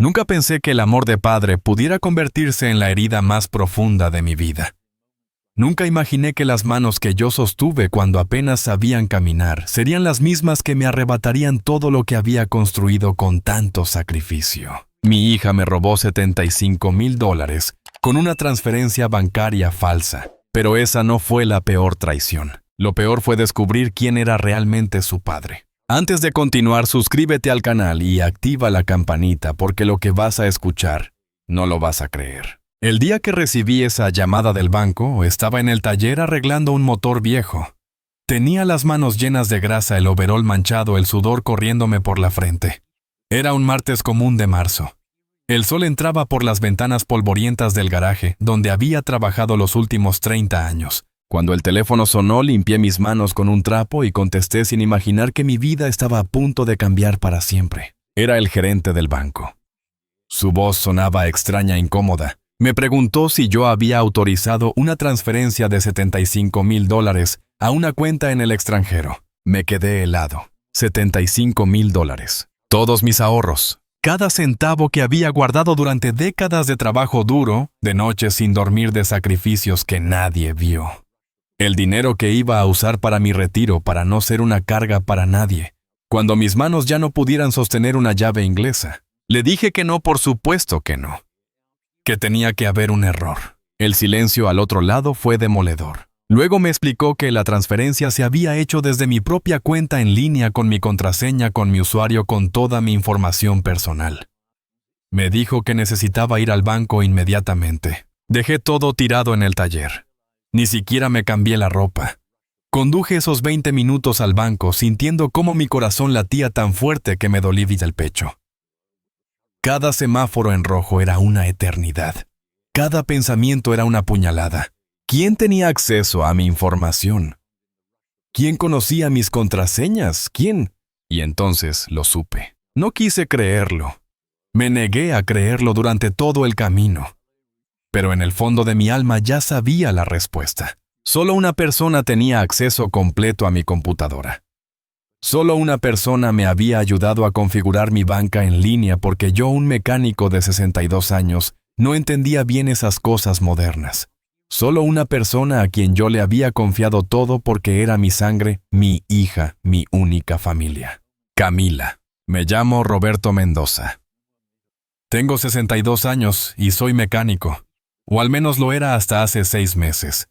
Nunca pensé que el amor de padre pudiera convertirse en la herida más profunda de mi vida. Nunca imaginé que las manos que yo sostuve cuando apenas sabían caminar serían las mismas que me arrebatarían todo lo que había construido con tanto sacrificio. Mi hija me robó $75,000 con una transferencia bancaria falsa, pero esa no fue la peor traición. Lo peor fue descubrir quién era realmente su padre. Antes de continuar, suscríbete al canal y activa la campanita porque lo que vas a escuchar no lo vas a creer. El día que recibí esa llamada del banco, estaba en el taller arreglando un motor viejo. Tenía las manos llenas de grasa, el overol manchado, el sudor corriéndome por la frente. Era un martes común de marzo. El sol entraba por las ventanas polvorientas del garaje, donde había trabajado los últimos 30 años. Cuando el teléfono sonó, limpié mis manos con un trapo y contesté sin imaginar que mi vida estaba a punto de cambiar para siempre. Era el gerente del banco. Su voz sonaba extraña e incómoda. Me preguntó si yo había autorizado una transferencia de $75,000 a una cuenta en el extranjero. Me quedé helado. $75,000. Todos mis ahorros. Cada centavo que había guardado durante décadas de trabajo duro, de noches sin dormir, de sacrificios que nadie vio. El dinero que iba a usar para mi retiro, para no ser una carga para nadie, cuando mis manos ya no pudieran sostener una llave inglesa. Le dije que no, por supuesto que no. Que tenía que haber un error. El silencio al otro lado fue demoledor. Luego me explicó que la transferencia se había hecho desde mi propia cuenta en línea, con mi contraseña, con mi usuario, con toda mi información personal. Me dijo que necesitaba ir al banco inmediatamente. Dejé todo tirado en el taller. Ni siquiera me cambié la ropa. Conduje esos 20 minutos al banco, sintiendo cómo mi corazón latía tan fuerte que me dolía el pecho. Cada semáforo en rojo era una eternidad. Cada pensamiento era una puñalada. ¿Quién tenía acceso a mi información? ¿Quién conocía mis contraseñas? ¿Quién? Y entonces lo supe. No quise creerlo. Me negué a creerlo durante todo el camino. Pero en el fondo de mi alma ya sabía la respuesta. Solo una persona tenía acceso completo a mi computadora. Solo una persona me había ayudado a configurar mi banca en línea, porque yo, un mecánico de 62 años, no entendía bien esas cosas modernas. Solo una persona a quien yo le había confiado todo, porque era mi sangre, mi hija, mi única familia. Camila. Me llamo Roberto Mendoza. Tengo 62 años y soy mecánico. O al menos lo era hasta hace 6 meses.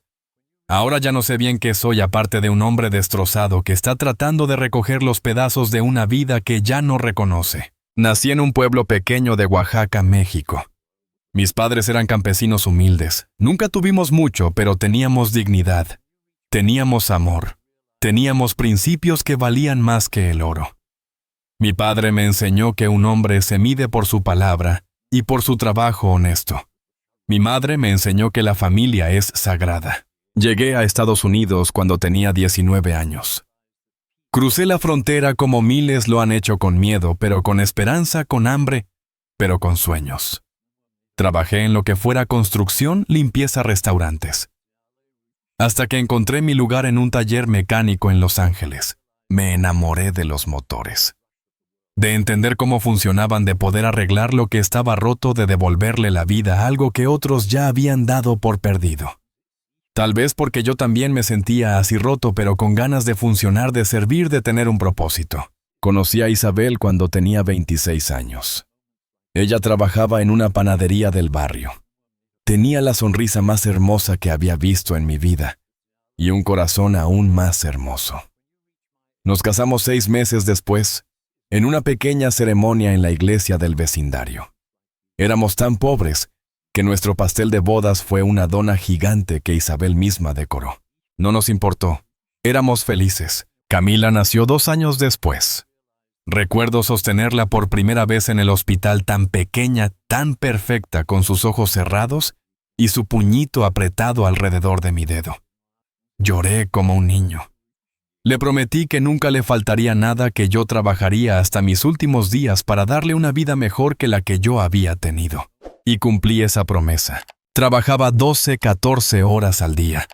Ahora ya no sé bien qué soy, aparte de un hombre destrozado que está tratando de recoger los pedazos de una vida que ya no reconoce. Nací en un pueblo pequeño de Oaxaca, México. Mis padres eran campesinos humildes. Nunca tuvimos mucho, pero teníamos dignidad. Teníamos amor. Teníamos principios que valían más que el oro. Mi padre me enseñó que un hombre se mide por su palabra y por su trabajo honesto. Mi madre me enseñó que la familia es sagrada. Llegué a Estados Unidos cuando tenía 19 años. Crucé la frontera como miles lo han hecho, con miedo, pero con esperanza, con hambre, pero con sueños. Trabajé en lo que fuera construcción, limpieza, restaurantes. Hasta que encontré mi lugar en un taller mecánico en Los Ángeles. Me enamoré de los motores. De entender cómo funcionaban, de poder arreglar lo que estaba roto, de devolverle la vida a algo que otros ya habían dado por perdido. Tal vez porque yo también me sentía así roto, pero con ganas de funcionar, de servir, de tener un propósito. Conocí a Isabel cuando tenía 26 años. Ella trabajaba en una panadería del barrio. Tenía la sonrisa más hermosa que había visto en mi vida y un corazón aún más hermoso. Nos casamos 6 meses después, en una pequeña ceremonia en la iglesia del vecindario. Éramos tan pobres que nuestro pastel de bodas fue una dona gigante que Isabel misma decoró. No nos importó. Éramos felices. Camila nació 2 años después. Recuerdo sostenerla por primera vez en el hospital, tan pequeña, tan perfecta, con sus ojos cerrados y su puñito apretado alrededor de mi dedo. Lloré como un niño. Le prometí que nunca le faltaría nada, que yo trabajaría hasta mis últimos días para darle una vida mejor que la que yo había tenido. Y cumplí esa promesa. Trabajaba 12, 14 horas al día.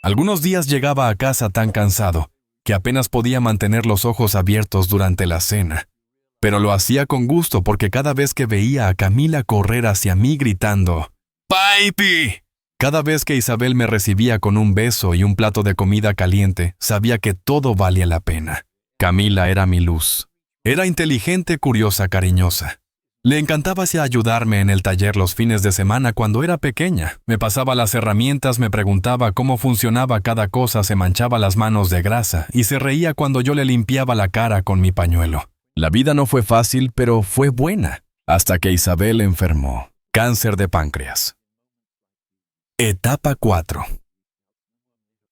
Algunos días llegaba a casa tan cansado que apenas podía mantener los ojos abiertos durante la cena. Pero lo hacía con gusto porque cada vez que veía a Camila correr hacia mí gritando ¡Papi! Cada vez que Isabel me recibía con un beso y un plato de comida caliente, sabía que todo valía la pena. Camila era mi luz. Era inteligente, curiosa, cariñosa. Le encantaba así ayudarme en el taller los fines de semana cuando era pequeña. Me pasaba las herramientas, me preguntaba cómo funcionaba cada cosa, se manchaba las manos de grasa y se reía cuando yo le limpiaba la cara con mi pañuelo. La vida no fue fácil, pero fue buena, hasta que Isabel enfermó. Cáncer de páncreas. Etapa 4.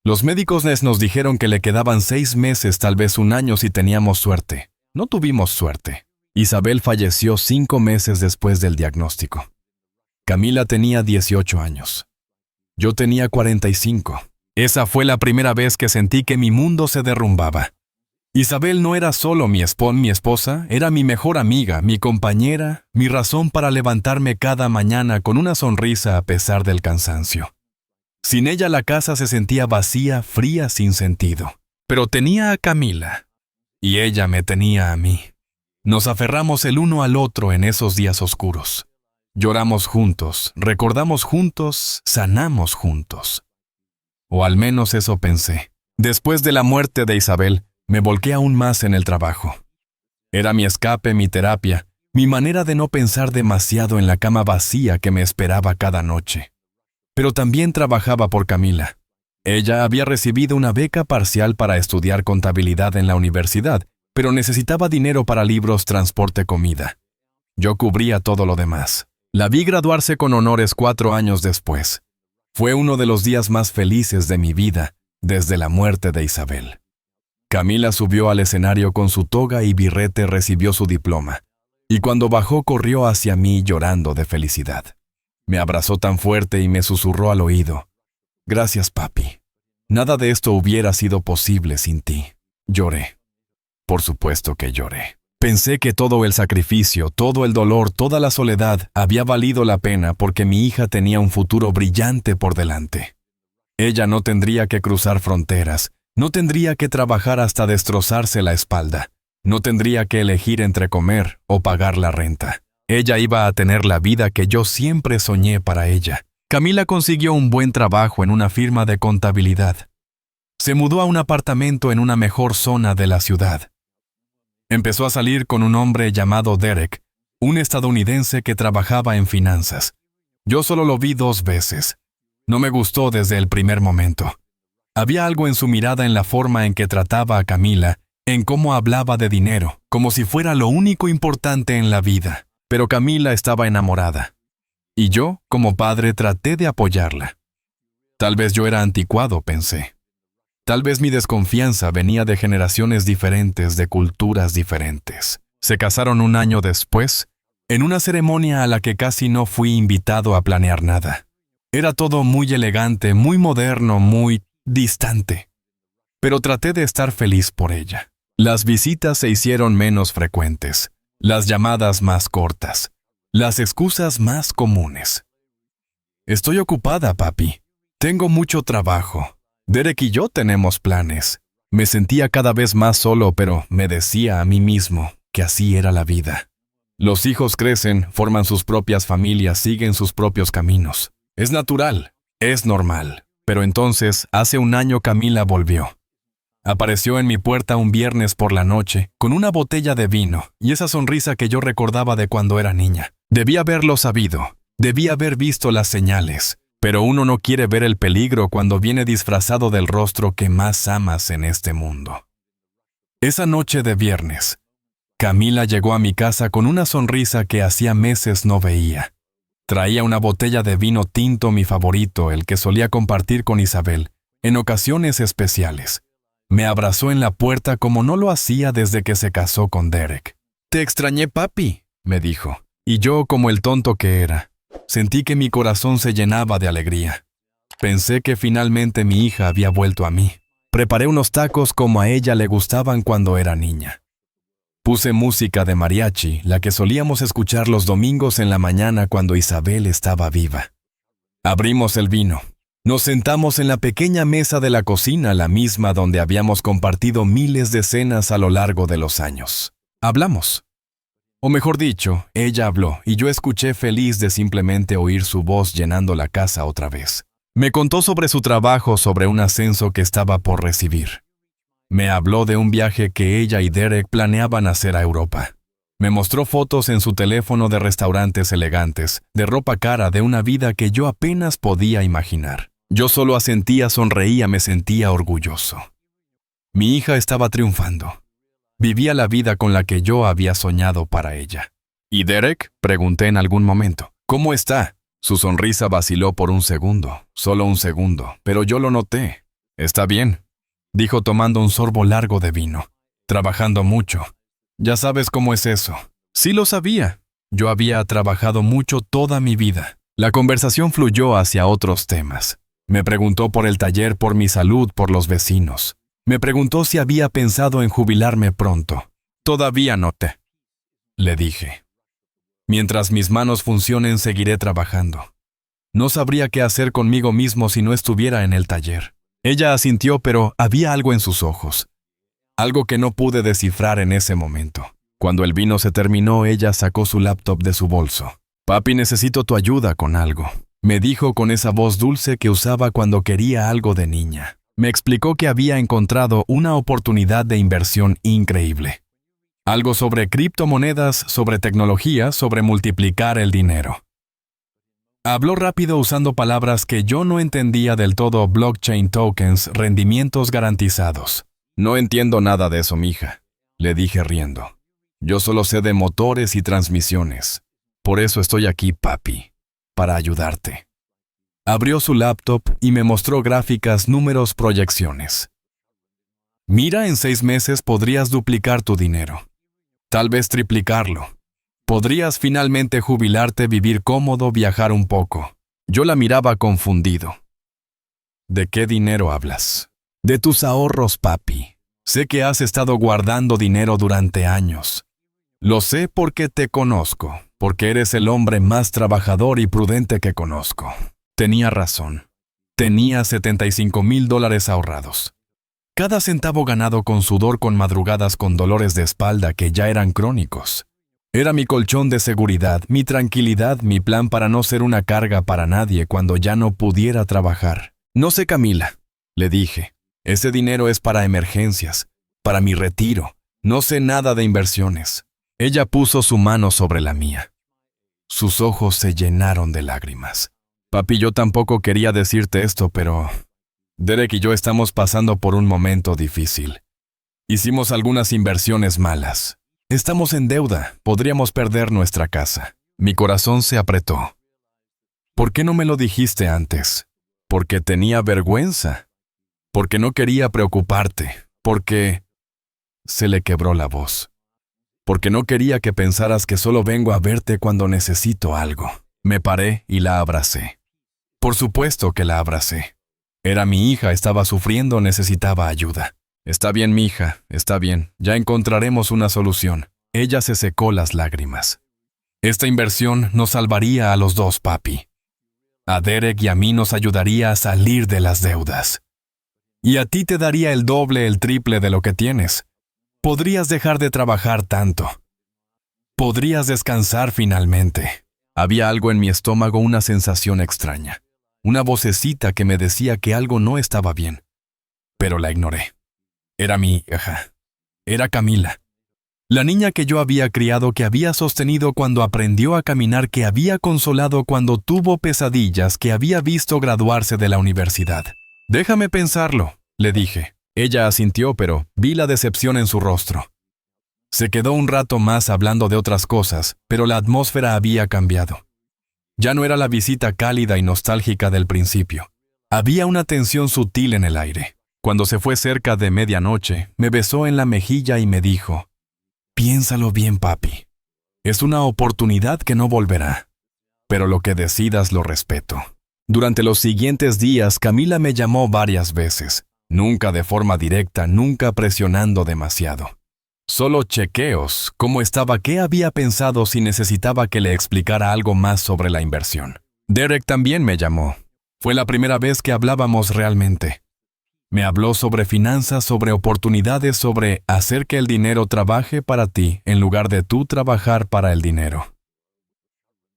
Los médicos nos dijeron que le quedaban 6 meses, tal vez un año si teníamos suerte. No tuvimos suerte. Isabel falleció 5 meses después del diagnóstico. Camila tenía 18 años. Yo tenía 45. Esa fue la primera vez que sentí que mi mundo se derrumbaba. Isabel no era solo mi esposa, era mi mejor amiga, mi compañera, mi razón para levantarme cada mañana con una sonrisa a pesar del cansancio. Sin ella la casa se sentía vacía, fría, sin sentido. Pero tenía a Camila, y ella me tenía a mí. Nos aferramos el uno al otro en esos días oscuros. Lloramos juntos, recordamos juntos, sanamos juntos. O al menos eso pensé. Después de la muerte de Isabel, me volqué aún más en el trabajo. Era mi escape, mi terapia, mi manera de no pensar demasiado en la cama vacía que me esperaba cada noche. Pero también trabajaba por Camila. Ella había recibido una beca parcial para estudiar contabilidad en la universidad, pero necesitaba dinero para libros, transporte, comida. Yo cubría todo lo demás. La vi graduarse con honores 4 años después. Fue uno de los días más felices de mi vida desde la muerte de Isabel. Camila subió al escenario con su toga y birrete, recibió su diploma, y cuando bajó corrió hacia mí llorando de felicidad. Me abrazó tan fuerte y me susurró al oído: «Gracias, papi. Nada de esto hubiera sido posible sin ti». Lloré. Por supuesto que lloré. Pensé que todo el sacrificio, todo el dolor, toda la soledad había valido la pena porque mi hija tenía un futuro brillante por delante. Ella no tendría que cruzar fronteras, no tendría que trabajar hasta destrozarse la espalda, no tendría que elegir entre comer o pagar la renta. Ella iba a tener la vida que yo siempre soñé para ella. Camila consiguió un buen trabajo en una firma de contabilidad. Se mudó a un apartamento en una mejor zona de la ciudad. Empezó a salir con un hombre llamado Derek, un estadounidense que trabajaba en finanzas. Yo solo lo vi 2 veces. No me gustó desde el primer momento. Había algo en su mirada, en la forma en que trataba a Camila, en cómo hablaba de dinero, como si fuera lo único importante en la vida. Pero Camila estaba enamorada. Y yo, como padre, traté de apoyarla. Tal vez yo era anticuado, pensé. Tal vez mi desconfianza venía de generaciones diferentes, de culturas diferentes. Se casaron 1 año después, en una ceremonia a la que casi no fui invitado a planear nada. Era todo muy elegante, muy moderno, muy distante. Pero traté de estar feliz por ella. Las visitas se hicieron menos frecuentes, las llamadas más cortas, las excusas más comunes. «Estoy ocupada, papi. Tengo mucho trabajo. Derek y yo tenemos planes». Me sentía cada vez más solo, pero me decía a mí mismo que así era la vida. Los hijos crecen, forman sus propias familias, siguen sus propios caminos. Es natural, es normal. Pero entonces, hace 1 año Camila volvió. Apareció en mi puerta un viernes por la noche, con una botella de vino y esa sonrisa que yo recordaba de cuando era niña. Debía haberlo sabido, debía haber visto las señales, pero uno no quiere ver el peligro cuando viene disfrazado del rostro que más amas en este mundo. Esa noche de viernes, Camila llegó a mi casa con una sonrisa que hacía meses no veía. Traía una botella de vino tinto, mi favorito, el que solía compartir con Isabel, en ocasiones especiales. Me abrazó en la puerta como no lo hacía desde que se casó con Derek. «Te extrañé, papi», me dijo, y yo, como el tonto que era, sentí que mi corazón se llenaba de alegría. Pensé que finalmente mi hija había vuelto a mí. Preparé unos tacos como a ella le gustaban cuando era niña. Puse música de mariachi, la que solíamos escuchar los domingos en la mañana cuando Isabel estaba viva. Abrimos el vino. Nos sentamos en la pequeña mesa de la cocina, la misma donde habíamos compartido miles de cenas a lo largo de los años. Hablamos. O mejor dicho, ella habló y yo escuché feliz de simplemente oír su voz llenando la casa otra vez. Me contó sobre su trabajo, sobre un ascenso que estaba por recibir. Me habló de un viaje que ella y Derek planeaban hacer a Europa. Me mostró fotos en su teléfono de restaurantes elegantes, de ropa cara, de una vida que yo apenas podía imaginar. Yo solo asentía, sonreía, me sentía orgulloso. Mi hija estaba triunfando. Vivía la vida con la que yo había soñado para ella. ¿Y Derek?, pregunté en algún momento. ¿Cómo está? Su sonrisa vaciló por un segundo, solo un segundo, pero yo lo noté. Está bien, dijo tomando un sorbo largo de vino. Trabajando mucho. Ya sabes cómo es eso. Sí lo sabía. Yo había trabajado mucho toda mi vida. La conversación fluyó hacia otros temas. Me preguntó por el taller, por mi salud, por los vecinos. Me preguntó si había pensado en jubilarme pronto. Todavía no te. Le dije. Mientras mis manos funcionen, seguiré trabajando. No sabría qué hacer conmigo mismo si no estuviera en el taller. Ella asintió, pero había algo en sus ojos. Algo que no pude descifrar en ese momento. Cuando el vino se terminó, ella sacó su laptop de su bolso. «Papi, necesito tu ayuda con algo», me dijo con esa voz dulce que usaba cuando quería algo de niña. Me explicó que había encontrado una oportunidad de inversión increíble. Algo sobre criptomonedas, sobre tecnología, sobre multiplicar el dinero. Habló rápido usando palabras que yo no entendía del todo: blockchain tokens, rendimientos garantizados. «No entiendo nada de eso, mija», le dije riendo. «Yo solo sé de motores y transmisiones. Por eso estoy aquí, papi, para ayudarte». Abrió su laptop y me mostró gráficas, números, proyecciones. «Mira, en 6 meses podrías duplicar tu dinero. Tal vez triplicarlo. Podrías finalmente jubilarte, vivir cómodo, viajar un poco». Yo la miraba confundido. «¿De qué dinero hablas?» «De tus ahorros, papi. Sé que has estado guardando dinero durante años. Lo sé porque te conozco, porque eres el hombre más trabajador y prudente que conozco». Tenía razón. Tenía $75,000 ahorrados. Cada centavo ganado con sudor, con madrugadas con dolores de espalda que ya eran crónicos. Era mi colchón de seguridad, mi tranquilidad, mi plan para no ser una carga para nadie cuando ya no pudiera trabajar. «No sé, Camila», le dije. «Ese dinero es para emergencias, para mi retiro. No sé nada de inversiones». Ella puso su mano sobre la mía. Sus ojos se llenaron de lágrimas. «Papi, yo tampoco quería decirte esto, pero Derek y yo estamos pasando por un momento difícil. Hicimos algunas inversiones malas. Estamos en deuda, podríamos perder nuestra casa». Mi corazón se apretó. «¿Por qué no me lo dijiste antes?» «Porque tenía vergüenza. Porque no quería preocuparte. Porque...» Se le quebró la voz. «Porque no quería que pensaras que solo vengo a verte cuando necesito algo». Me paré y la abracé. Por supuesto que la abracé. Era mi hija, estaba sufriendo, necesitaba ayuda. «Está bien, mi hija, está bien. Ya encontraremos una solución». Ella se secó las lágrimas. «Esta inversión nos salvaría a los dos, papi. A Derek y a mí nos ayudaría a salir de las deudas. Y a ti te daría el doble, el triple de lo que tienes. Podrías dejar de trabajar tanto. Podrías descansar finalmente». Había algo en mi estómago, una sensación extraña. Una vocecita que me decía que algo no estaba bien. Pero la ignoré. Era mi hija. Era Camila. La niña que yo había criado, que había sostenido cuando aprendió a caminar, que había consolado cuando tuvo pesadillas, que había visto graduarse de la universidad. «Déjame pensarlo», le dije. Ella asintió, pero vi la decepción en su rostro. Se quedó un rato más hablando de otras cosas, pero la atmósfera había cambiado. Ya no era la visita cálida y nostálgica del principio. Había una tensión sutil en el aire. Cuando se fue cerca de medianoche, me besó en la mejilla y me dijo: «Piénsalo bien, papi. Es una oportunidad que no volverá. Pero lo que decidas lo respeto». Durante los siguientes días, Camila me llamó varias veces. Nunca de forma directa, nunca presionando demasiado. Solo chequeos, cómo estaba, qué había pensado, si necesitaba que le explicara algo más sobre la inversión. Derek también me llamó. Fue la primera vez que hablábamos realmente. Me habló sobre finanzas, sobre oportunidades, sobre hacer que el dinero trabaje para ti en lugar de tú trabajar para el dinero.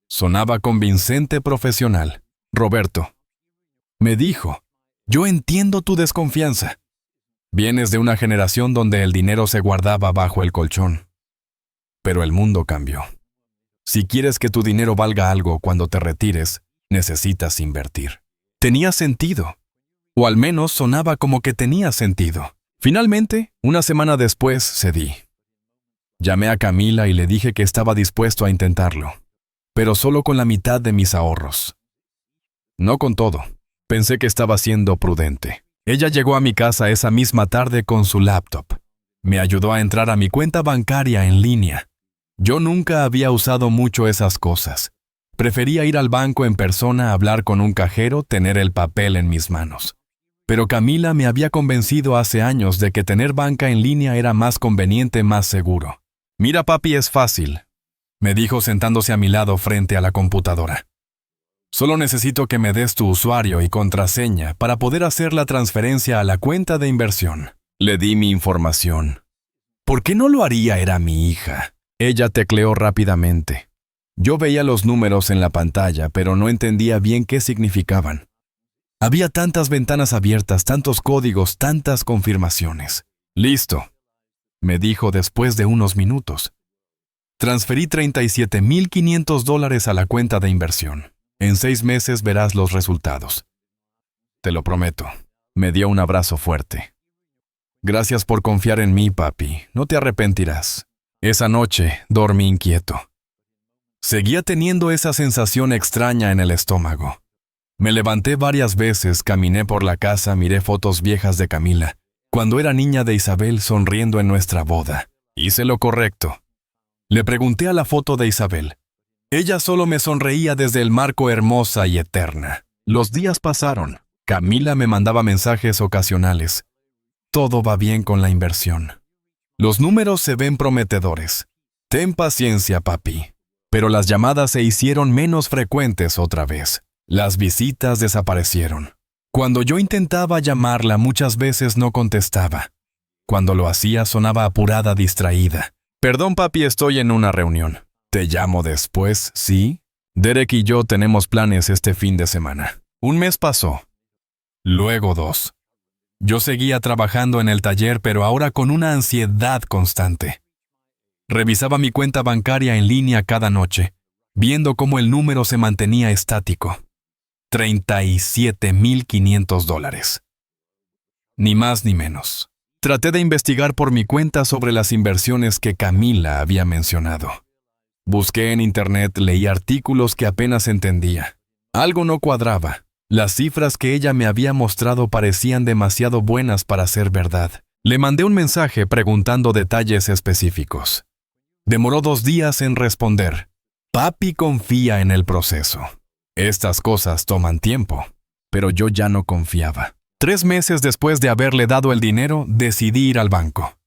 Sonaba convincente profesional. Roberto, me dijo, yo entiendo tu desconfianza. Vienes de una generación donde el dinero se guardaba bajo el colchón. Pero el mundo cambió. Si quieres que tu dinero valga algo cuando te retires, necesitas invertir. Tenía sentido. O al menos sonaba como que tenía sentido. Finalmente, una semana después, cedí. Llamé a Camila y le dije que estaba dispuesto a intentarlo, pero solo con la mitad de mis ahorros. No con todo. Pensé que estaba siendo prudente. Ella llegó a mi casa esa misma tarde con su laptop. Me ayudó a entrar a mi cuenta bancaria en línea. Yo nunca había usado mucho esas cosas. Prefería ir al banco en persona, hablar con un cajero, tener el papel en mis manos. Pero Camila me había convencido hace años de que tener banca en línea era más conveniente, más seguro. Mira, papi, es fácil, me dijo sentándose a mi lado frente a la computadora. Solo necesito que me des tu usuario y contraseña para poder hacer la transferencia a la cuenta de inversión. Le di mi información. ¿Por qué no lo haría? Era mi hija. Ella tecleó rápidamente. Yo veía los números en la pantalla, pero no entendía bien qué significaban. Había tantas ventanas abiertas, tantos códigos, tantas confirmaciones. Listo, me dijo después de unos minutos. Transferí $37,500 a la cuenta de inversión. En 6 meses verás los resultados. Te lo prometo. Me dio un abrazo fuerte. Gracias por confiar en mí, papi. No te arrepentirás. Esa noche dormí inquieto. Seguía teniendo esa sensación extraña en el estómago. Me levanté varias veces, caminé por la casa, miré fotos viejas de Camila, cuando era niña, de Isabel sonriendo en nuestra boda. Hice lo correcto. Le pregunté a la foto de Isabel. Ella solo me sonreía desde el marco, hermosa y eterna. Los días pasaron. Camila me mandaba mensajes ocasionales. Todo va bien con la inversión. Los números se ven prometedores. Ten paciencia, papi. Pero las llamadas se hicieron menos frecuentes otra vez. Las visitas desaparecieron. Cuando yo intentaba llamarla, muchas veces no contestaba. Cuando lo hacía, sonaba apurada, distraída. Perdón, papi, estoy en una reunión. Te llamo después, ¿sí? Derek y yo tenemos planes este fin de semana. Un mes pasó. Luego 2. Yo seguía trabajando en el taller, pero ahora con una ansiedad constante. Revisaba mi cuenta bancaria en línea cada noche, viendo cómo el número se mantenía estático. $37,500. Ni más ni menos. Traté de investigar por mi cuenta sobre las inversiones que Camila había mencionado. Busqué en internet, leí artículos que apenas entendía. Algo no cuadraba. Las cifras que ella me había mostrado parecían demasiado buenas para ser verdad. Le mandé un mensaje preguntando detalles específicos. Demoró 2 días en responder. Papi confía en el proceso. Estas cosas toman tiempo, pero yo ya no confiaba. 3 meses después de haberle dado el dinero, decidí ir al banco.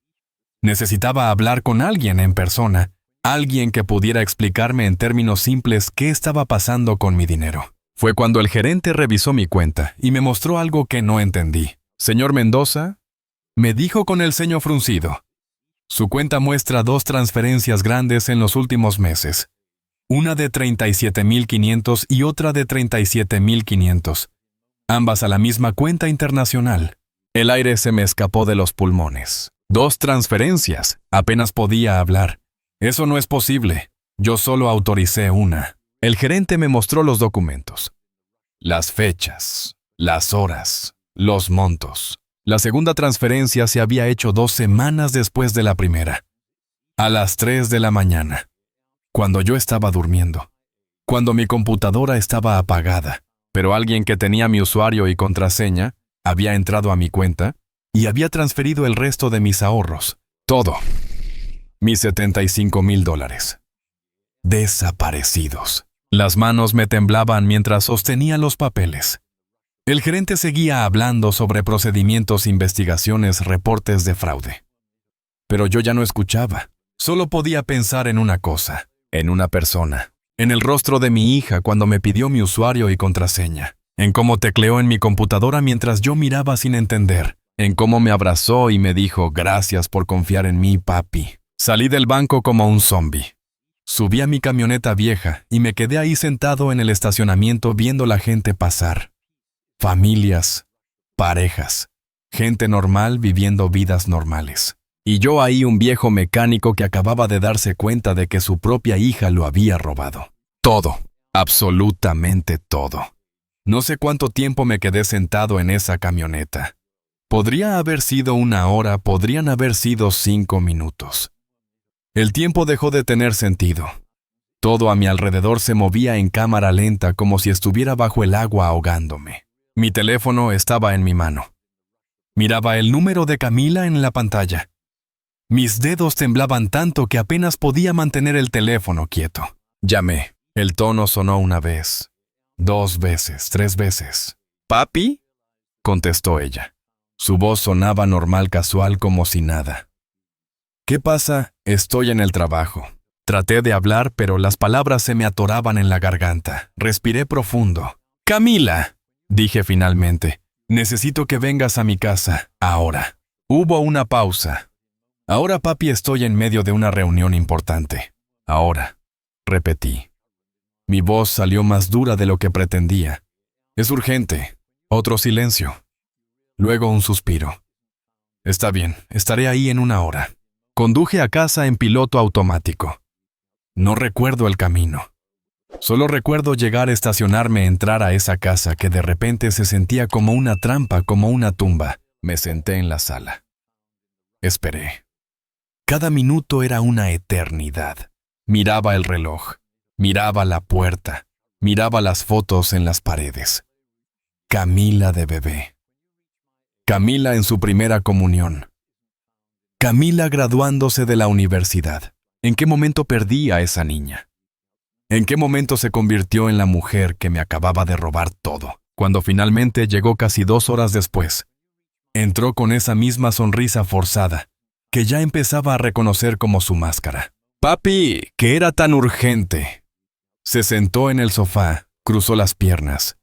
Necesitaba hablar con alguien en persona, alguien que pudiera explicarme en términos simples qué estaba pasando con mi dinero. Fue cuando el gerente revisó mi cuenta y me mostró algo que no entendí. Señor Mendoza, me dijo con el ceño fruncido. Su cuenta muestra 2 transferencias grandes en los últimos meses. Una de $37,500 y otra de $37,500. Ambas a la misma cuenta internacional. El aire se me escapó de los pulmones. 2 transferencias. Apenas podía hablar. Eso no es posible. Yo solo autoricé una. El gerente me mostró los documentos. Las fechas, las horas, los montos. La segunda transferencia se había hecho 2 semanas después de la primera. A las 3 de la mañana. Cuando yo estaba durmiendo. Cuando mi computadora estaba apagada. Pero alguien que tenía mi usuario y contraseña había entrado a mi cuenta y había transferido el resto de mis ahorros. Todo. Mis $75,000. Desaparecidos. Las manos me temblaban mientras sostenía los papeles. El gerente seguía hablando sobre procedimientos, investigaciones, reportes de fraude. Pero yo ya no escuchaba. Solo podía pensar en una cosa, en una persona, en el rostro de mi hija cuando me pidió mi usuario y contraseña, en cómo tecleó en mi computadora mientras yo miraba sin entender, en cómo me abrazó y me dijo, gracias por confiar en mí, papi. Salí del banco como un zombi. Subí a mi camioneta vieja y me quedé ahí sentado en el estacionamiento viendo la gente pasar. Familias, parejas, gente normal viviendo vidas normales. Y yo ahí un viejo mecánico que acababa de darse cuenta de que su propia hija lo había robado. Todo, absolutamente todo. No sé cuánto tiempo me quedé sentado en esa camioneta. Podría haber sido 1 hora, podrían haber sido 5 minutos. El tiempo dejó de tener sentido. Todo a mi alrededor se movía en cámara lenta como si estuviera bajo el agua ahogándome. Mi teléfono estaba en mi mano. Miraba el número de Camila en la pantalla. Mis dedos temblaban tanto que apenas podía mantener el teléfono quieto. Llamé. El tono sonó 1 vez, 2 veces, 3 veces. ¿Papi?, contestó ella. Su voz sonaba normal, casual, como si nada. ¿Qué pasa? Estoy en el trabajo. Traté de hablar, pero las palabras se me atoraban en la garganta. Respiré profundo. «Camila», dije finalmente, «necesito que vengas a mi casa, ahora». Hubo una pausa. «Ahora, papi, estoy en medio de una reunión importante». «Ahora», repetí. Mi voz salió más dura de lo que pretendía. «Es urgente». Otro silencio. Luego un suspiro. «Está bien, estaré ahí en 1 hora». Conduje a casa en piloto automático. No recuerdo el camino. Solo recuerdo llegar, estacionarme, entrar a esa casa que de repente se sentía como una trampa, como una tumba. Me senté en la sala. Esperé. Cada minuto era una eternidad. Miraba el reloj, miraba la puerta, miraba las fotos en las paredes. Camila de bebé. Camila en su primera comunión. Camila graduándose de la universidad. ¿En qué momento perdí a esa niña? ¿En qué momento se convirtió en la mujer que me acababa de robar todo? Cuando finalmente llegó casi 2 horas después. Entró con esa misma sonrisa forzada, que ya empezaba a reconocer como su máscara. «Papi, ¿qué era tan urgente?» Se sentó en el sofá, cruzó las piernas,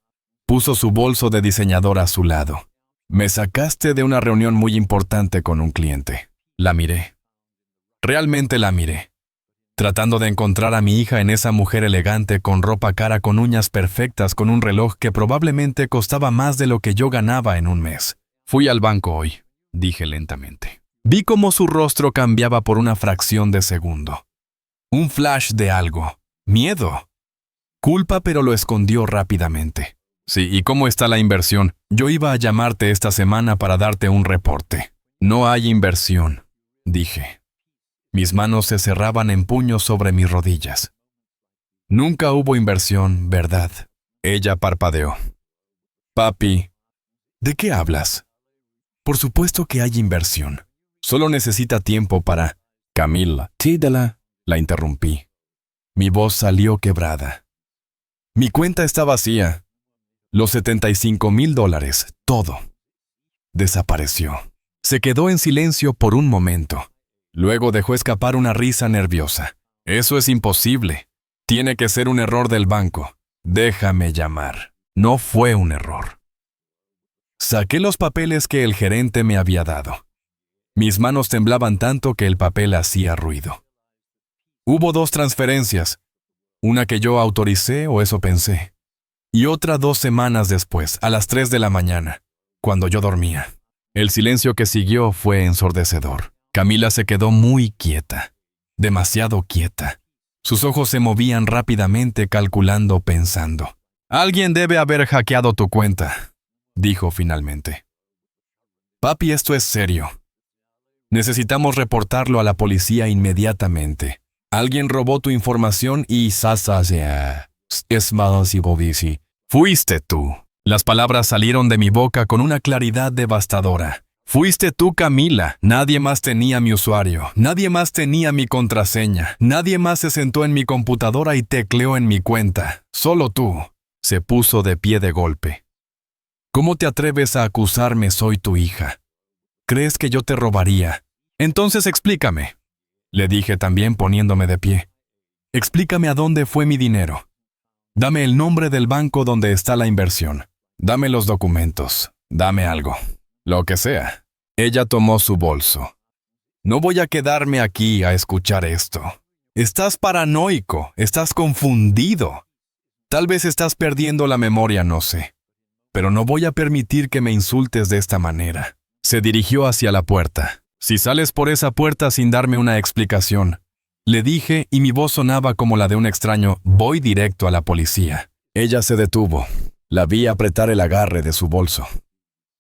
puso su bolso de diseñador a su lado. «Me sacaste de una reunión muy importante con un cliente». La miré. Realmente la miré, tratando de encontrar a mi hija en esa mujer elegante, con ropa cara, con uñas perfectas, con un reloj que probablemente costaba más de lo que yo ganaba en un mes. «Fui al banco hoy», dije lentamente. Vi cómo su rostro cambiaba por una fracción de segundo. Un flash de algo. Miedo. Culpa, pero lo escondió rápidamente. «Sí, ¿y cómo está la inversión? Yo iba a llamarte esta semana para darte un reporte». «No hay inversión», dije. Mis manos se cerraban en puños sobre mis rodillas. «Nunca hubo inversión, ¿verdad?». Ella parpadeó. «Papi, ¿de qué hablas?». «Por supuesto que hay inversión. Solo necesita tiempo para...». «Camila, tídala», la interrumpí. Mi voz salió quebrada. «Mi cuenta está vacía. Los $75,000, todo». Desapareció. Se quedó en silencio por un momento. Luego dejó escapar una risa nerviosa. «Eso es imposible. Tiene que ser un error del banco. Déjame llamar». No fue un error. Saqué los papeles que el gerente me había dado. Mis manos temblaban tanto que el papel hacía ruido. Hubo 2 transferencias. Una que yo autoricé, o eso pensé. Y otra 2 semanas después, a las 3 de la mañana, cuando yo dormía. El silencio que siguió fue ensordecedor. Camila se quedó muy quieta, demasiado quieta. Sus ojos se movían rápidamente, calculando, pensando. «Alguien debe haber hackeado tu cuenta», dijo finalmente. «Papi, esto es serio. Necesitamos reportarlo a la policía inmediatamente. Alguien robó tu información y fuiste tú». Las palabras salieron de mi boca con una claridad devastadora. «Fuiste tú, Camila. Nadie más tenía mi usuario. Nadie más tenía mi contraseña. Nadie más se sentó en mi computadora y tecleó en mi cuenta. Solo tú». Se puso de pie de golpe. «¿Cómo te atreves a acusarme? Soy tu hija. ¿Crees que yo te robaría? Entonces explícame», le dije también poniéndome de pie. «Explícame a dónde fue mi dinero. Dame el nombre del banco donde está la inversión. Dame los documentos. Dame algo. Lo que sea». Ella tomó su bolso. No voy a quedarme aquí a escuchar esto. Estás paranoico, estás confundido. Tal vez estás perdiendo la memoria, no sé. Pero no voy a permitir que me insultes de esta manera. Se dirigió hacia la puerta. Si sales por esa puerta sin darme una explicación, le dije y mi voz sonaba como la de un extraño, voy directo a la policía. Ella se detuvo. La vi apretar el agarre de su bolso.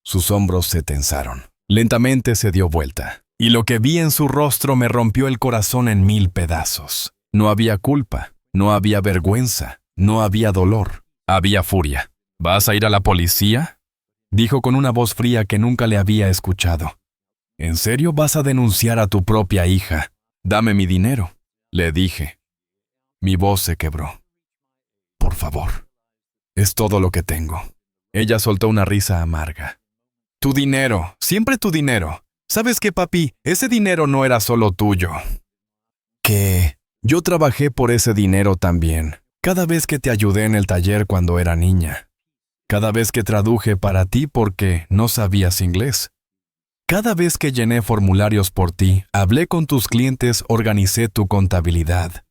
Sus hombros se tensaron. Lentamente se dio vuelta. Y lo que vi en su rostro me rompió el corazón en 1000 pedazos. No había culpa, no había vergüenza, no había dolor. Había furia. ¿Vas a ir a la policía?, dijo con una voz fría que nunca le había escuchado. ¿En serio vas a denunciar a tu propia hija? Dame mi dinero, le dije. Mi voz se quebró. Por favor. Es todo lo que tengo. Ella soltó una risa amarga. Tu dinero, siempre tu dinero. ¿Sabes qué, papi? Ese dinero no era solo tuyo. ¿Qué? Yo trabajé por ese dinero también. Cada vez que te ayudé en el taller cuando era niña. Cada vez que traduje para ti porque no sabías inglés. Cada vez que llené formularios por ti, hablé con tus clientes, organicé tu contabilidad.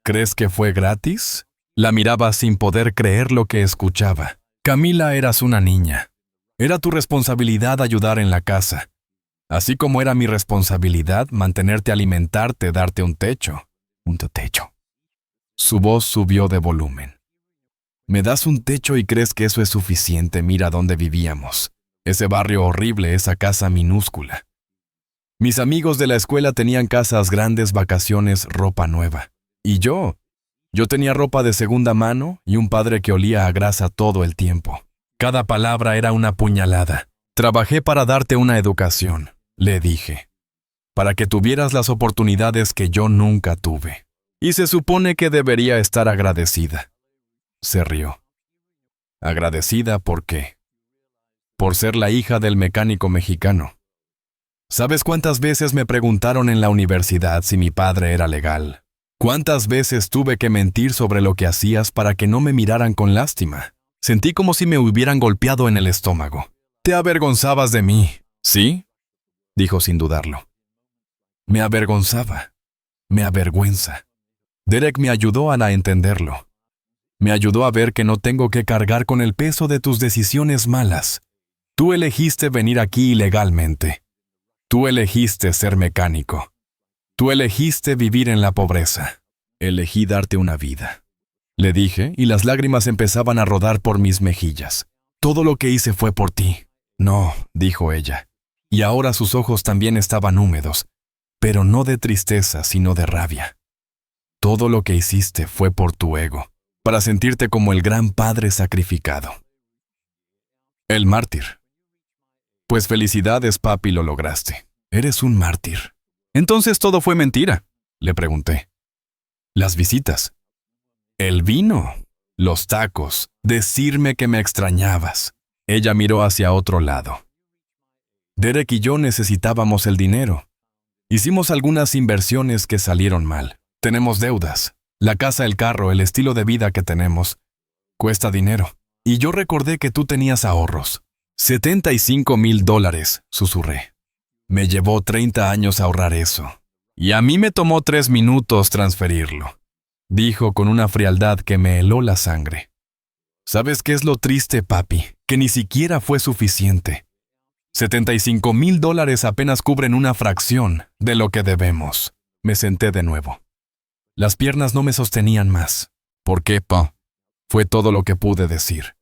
¿Crees que fue gratis? La miraba sin poder creer lo que escuchaba. Camila, eras una niña. Era tu responsabilidad ayudar en la casa. Así como era mi responsabilidad mantenerte, alimentarte, darte un techo. Un techo. Su voz subió de volumen. Me das un techo y crees que eso es suficiente. Mira dónde vivíamos. Ese barrio horrible, esa casa minúscula. Mis amigos de la escuela tenían casas grandes, vacaciones, ropa nueva. Y yo tenía ropa de segunda mano y un padre que olía a grasa todo el tiempo. Cada palabra era una puñalada. Trabajé para darte una educación, le dije, para que tuvieras las oportunidades que yo nunca tuve. Y se supone que debería estar agradecida. Se rió. ¿Agradecida por qué? Por ser la hija del mecánico mexicano. ¿Sabes cuántas veces me preguntaron en la universidad si mi padre era legal? ¿Cuántas veces tuve que mentir sobre lo que hacías para que no me miraran con lástima? Sentí como si me hubieran golpeado en el estómago. Te avergonzabas de mí, ¿sí?, dijo sin dudarlo. Me avergonzaba. Me avergüenza. Derek me ayudó a entenderlo. Me ayudó a ver que no tengo que cargar con el peso de tus decisiones malas. Tú elegiste venir aquí ilegalmente. Tú elegiste ser mecánico. Tú elegiste vivir en la pobreza. Elegí darte una vida. Le dije, y las lágrimas empezaban a rodar por mis mejillas. Todo lo que hice fue por ti. No, dijo ella. Y ahora sus ojos también estaban húmedos, pero no de tristeza, sino de rabia. Todo lo que hiciste fue por tu ego, para sentirte como el gran padre sacrificado. El mártir. Pues felicidades, papi, lo lograste. Eres un mártir. Entonces todo fue mentira, le pregunté. Las visitas. El vino. Los tacos. Decirme que me extrañabas. Ella miró hacia otro lado. Derek y yo necesitábamos el dinero. Hicimos algunas inversiones que salieron mal. Tenemos deudas. La casa, el carro, el estilo de vida que tenemos. Cuesta dinero. Y yo recordé que tú tenías ahorros. $75,000, susurré. Me llevó 30 años ahorrar eso. Y a mí me tomó 3 minutos transferirlo, dijo con una frialdad que me heló la sangre. ¿Sabes qué es lo triste, papi? Que ni siquiera fue suficiente. $75,000 apenas cubren una fracción de lo que debemos. Me senté de nuevo. Las piernas no me sostenían más. ¿Por qué, pa? Fue todo lo que pude decir.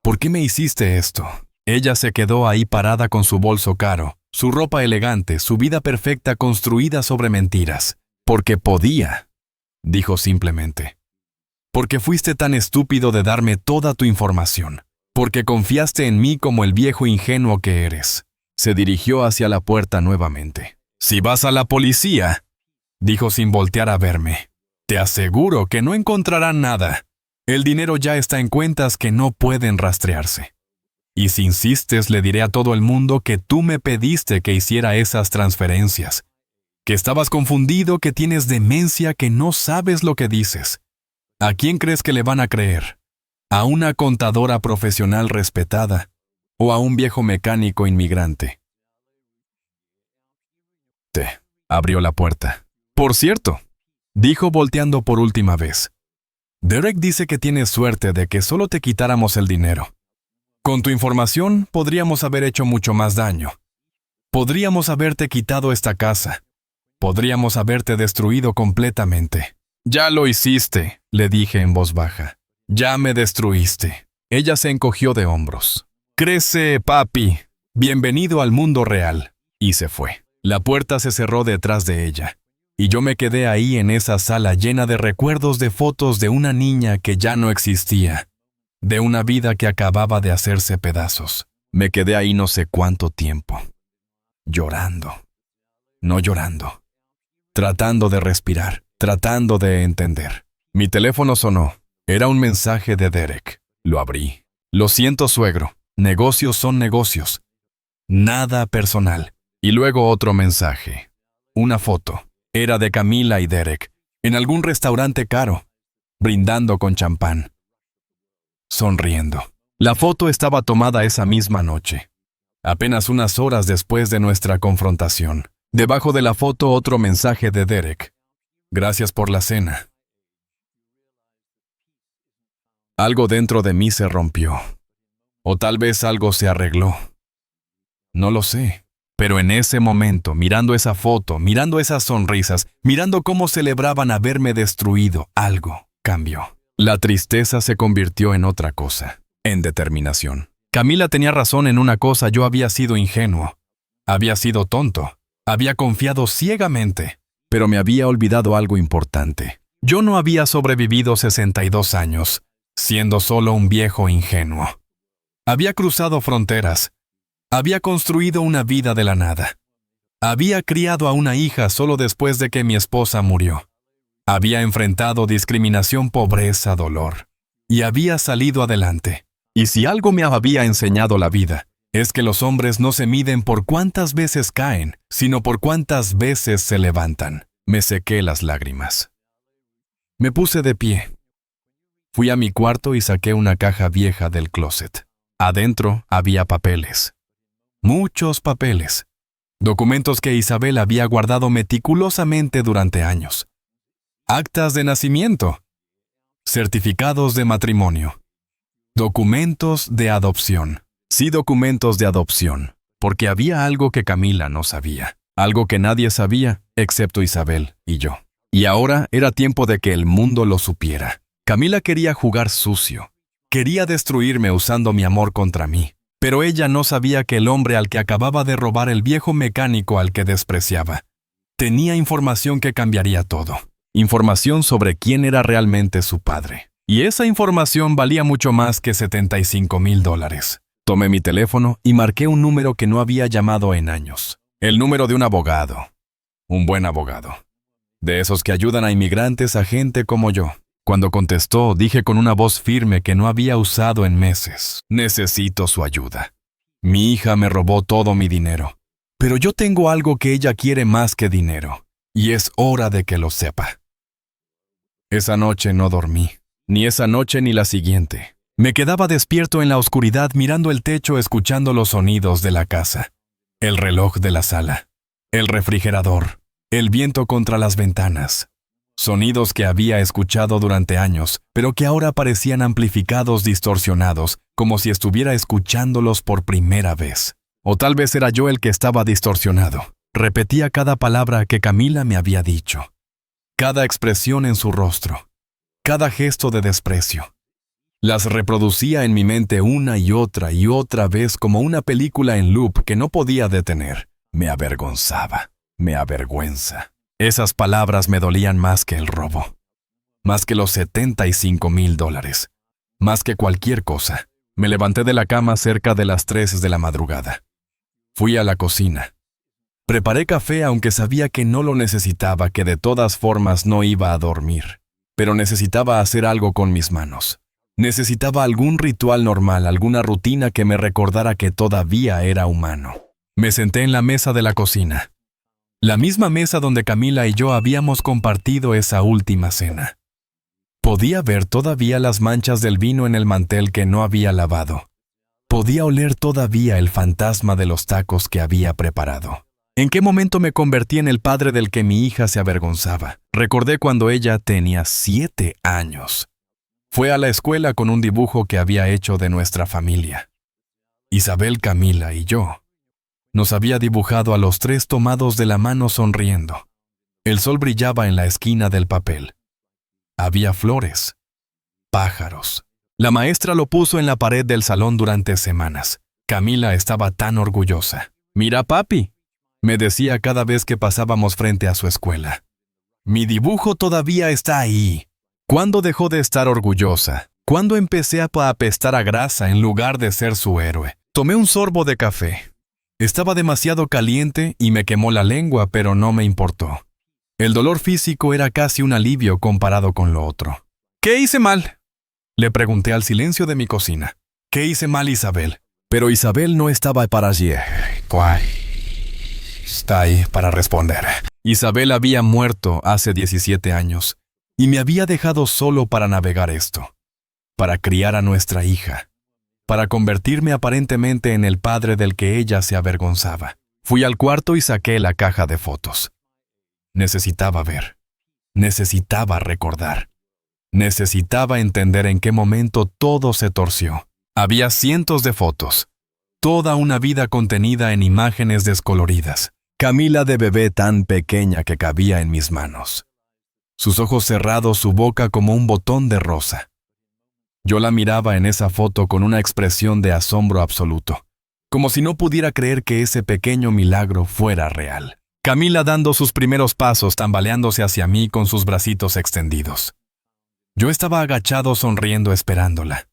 ¿Por qué me hiciste esto? Ella se quedó ahí parada con su bolso caro, su ropa elegante, su vida perfecta construida sobre mentiras. Porque podía, dijo simplemente. Porque fuiste tan estúpido de darme toda tu información. Porque confiaste en mí como el viejo ingenuo que eres. Se dirigió hacia la puerta nuevamente. Si vas a la policía, dijo sin voltear a verme, te aseguro que no encontrarán nada. El dinero ya está en cuentas que no pueden rastrearse. Y si insistes, le diré a todo el mundo que tú me pediste que hiciera esas transferencias. Que estabas confundido, que tienes demencia, que no sabes lo que dices. ¿A quién crees que le van a creer? ¿A una contadora profesional respetada? ¿O a un viejo mecánico inmigrante? Abrió la puerta. Por cierto, dijo volteando por última vez. Derek dice que tienes suerte de que solo te quitáramos el dinero. Con tu información podríamos haber hecho mucho más daño. Podríamos haberte quitado esta casa. Podríamos haberte destruido completamente. Ya lo hiciste, le dije en voz baja. Ya me destruiste. Ella se encogió de hombros. Crece, papi. Bienvenido al mundo real. Y se fue. La puerta se cerró detrás de ella. Y yo me quedé ahí en esa sala llena de recuerdos de fotos de una niña que ya no existía. De una vida que acababa de hacerse pedazos. Me quedé ahí no sé cuánto tiempo. Llorando. No llorando. Tratando de respirar. Tratando de entender. Mi teléfono sonó. Era un mensaje de Derek. Lo abrí. Lo siento, suegro. Negocios son negocios. Nada personal. Y luego otro mensaje. Una foto. Era de Camila y Derek, en algún restaurante caro, brindando con champán. Sonriendo. La foto estaba tomada esa misma noche, apenas unas horas después de nuestra confrontación. Debajo de la foto otro mensaje de Derek. Gracias por la cena. Algo dentro de mí se rompió. O tal vez algo se arregló. No lo sé. Pero en ese momento, mirando esa foto, mirando esas sonrisas, mirando cómo celebraban haberme destruido, algo cambió. La tristeza se convirtió en otra cosa, en determinación. Camila tenía razón en una cosa, yo había sido ingenuo. Había sido tonto. Había confiado ciegamente. Pero me había olvidado algo importante. Yo no había sobrevivido 62 años, siendo solo un viejo ingenuo. Había cruzado fronteras. Había construido una vida de la nada. Había criado a una hija solo después de que mi esposa murió. Había enfrentado discriminación, pobreza, dolor. Y había salido adelante. Y si algo me había enseñado la vida, es que los hombres no se miden por cuántas veces caen, sino por cuántas veces se levantan. Me sequé las lágrimas. Me puse de pie. Fui a mi cuarto y saqué una caja vieja del closet. Adentro había papeles. Muchos papeles. Documentos que Isabel había guardado meticulosamente durante años. Actas de nacimiento. Certificados de matrimonio. Documentos de adopción. Sí, documentos de adopción. Porque había algo que Camila no sabía. Algo que nadie sabía, excepto Isabel y yo. Y ahora era tiempo de que el mundo lo supiera. Camila quería jugar sucio. Quería destruirme usando mi amor contra mí. Pero ella no sabía que el hombre al que acababa de robar el viejo mecánico al que despreciaba, tenía información que cambiaría todo. Información sobre quién era realmente su padre. Y esa información valía mucho más que $75,000. Tomé mi teléfono y marqué un número que no había llamado en años. El número de un abogado. Un buen abogado. De esos que ayudan a inmigrantes, a gente como yo. Cuando contestó, dije con una voz firme que no había usado en meses. Necesito su ayuda. Mi hija me robó todo mi dinero. Pero yo tengo algo que ella quiere más que dinero. Y es hora de que lo sepa. Esa noche no dormí. Ni esa noche ni la siguiente. Me quedaba despierto en la oscuridad mirando el techo, escuchando los sonidos de la casa. El reloj de la sala. El refrigerador. El viento contra las ventanas. Sonidos que había escuchado durante años, pero que ahora parecían amplificados, distorsionados, como si estuviera escuchándolos por primera vez. O tal vez era yo el que estaba distorsionado. Repetía cada palabra que Camila me había dicho. Cada expresión en su rostro. Cada gesto de desprecio. Las reproducía en mi mente una y otra vez como una película en loop que no podía detener. Me avergonzaba. Me avergüenza. Esas palabras me dolían más que el robo, más que los $75,000, más que cualquier cosa. Me levanté de la cama cerca de las 3 de la madrugada. Fui a la cocina. Preparé café aunque sabía que no lo necesitaba, que de todas formas no iba a dormir. Pero necesitaba hacer algo con mis manos. Necesitaba algún ritual normal, alguna rutina que me recordara que todavía era humano. Me senté en la mesa de la cocina. La misma mesa donde Camila y yo habíamos compartido esa última cena. Podía ver todavía las manchas del vino en el mantel que no había lavado. Podía oler todavía el fantasma de los tacos que había preparado. ¿En qué momento me convertí en el padre del que mi hija se avergonzaba? Recordé cuando ella tenía 7 años. Fue a la escuela con un dibujo que había hecho de nuestra familia. Isabel, Camila y yo. Nos había dibujado a los 3 tomados de la mano sonriendo. El sol brillaba en la esquina del papel. Había flores, pájaros. La maestra lo puso en la pared del salón durante semanas. Camila estaba tan orgullosa. «Mira, papi», me decía cada vez que pasábamos frente a su escuela. «Mi dibujo todavía está ahí». ¿Cuándo dejó de estar orgullosa? ¿Cuándo empecé a apestar a grasa en lugar de ser su héroe? Tomé un sorbo de café. Estaba demasiado caliente y me quemó la lengua, pero no me importó. El dolor físico era casi un alivio comparado con lo otro. «¿Qué hice mal?», le pregunté al silencio de mi cocina. «¿Qué hice mal, Isabel?». Pero Isabel no estaba para allí. Está ahí para responder. Isabel había muerto hace 17 años y me había dejado solo para navegar esto, para criar a nuestra hija, para convertirme aparentemente en el padre del que ella se avergonzaba. Fui al cuarto y saqué la caja de fotos. Necesitaba ver. Necesitaba recordar. Necesitaba entender en qué momento todo se torció. Había cientos de fotos. Toda una vida contenida en imágenes descoloridas. Camila de bebé tan pequeña que cabía en mis manos. Sus ojos cerrados, su boca como un botón de rosa. Yo la miraba en esa foto con una expresión de asombro absoluto, como si no pudiera creer que ese pequeño milagro fuera real. Camila dando sus primeros pasos, tambaleándose hacia mí con sus bracitos extendidos. Yo estaba agachado sonriendo esperándola.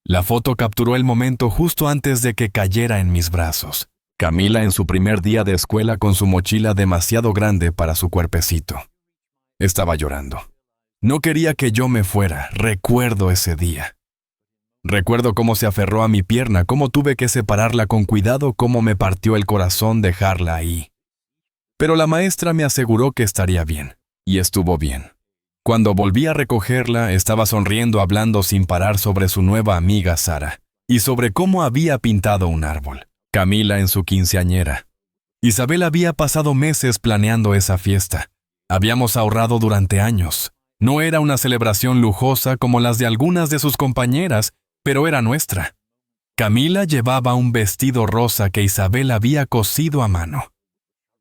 La foto capturó el momento justo antes de que cayera en mis brazos. Camila en su primer día de escuela con su mochila demasiado grande para su cuerpecito. Estaba llorando. No quería que yo me fuera. Recuerdo ese día. Recuerdo cómo se aferró a mi pierna, cómo tuve que separarla con cuidado, cómo me partió el corazón dejarla ahí. Pero la maestra me aseguró que estaría bien. Y estuvo bien. Cuando volví a recogerla, estaba sonriendo hablando sin parar sobre su nueva amiga Sara y sobre cómo había pintado un árbol. Camila en su quinceañera. Isabel había pasado meses planeando esa fiesta. Habíamos ahorrado durante años. No era una celebración lujosa como las de algunas de sus compañeras, pero era nuestra. Camila llevaba un vestido rosa que Isabel había cosido a mano.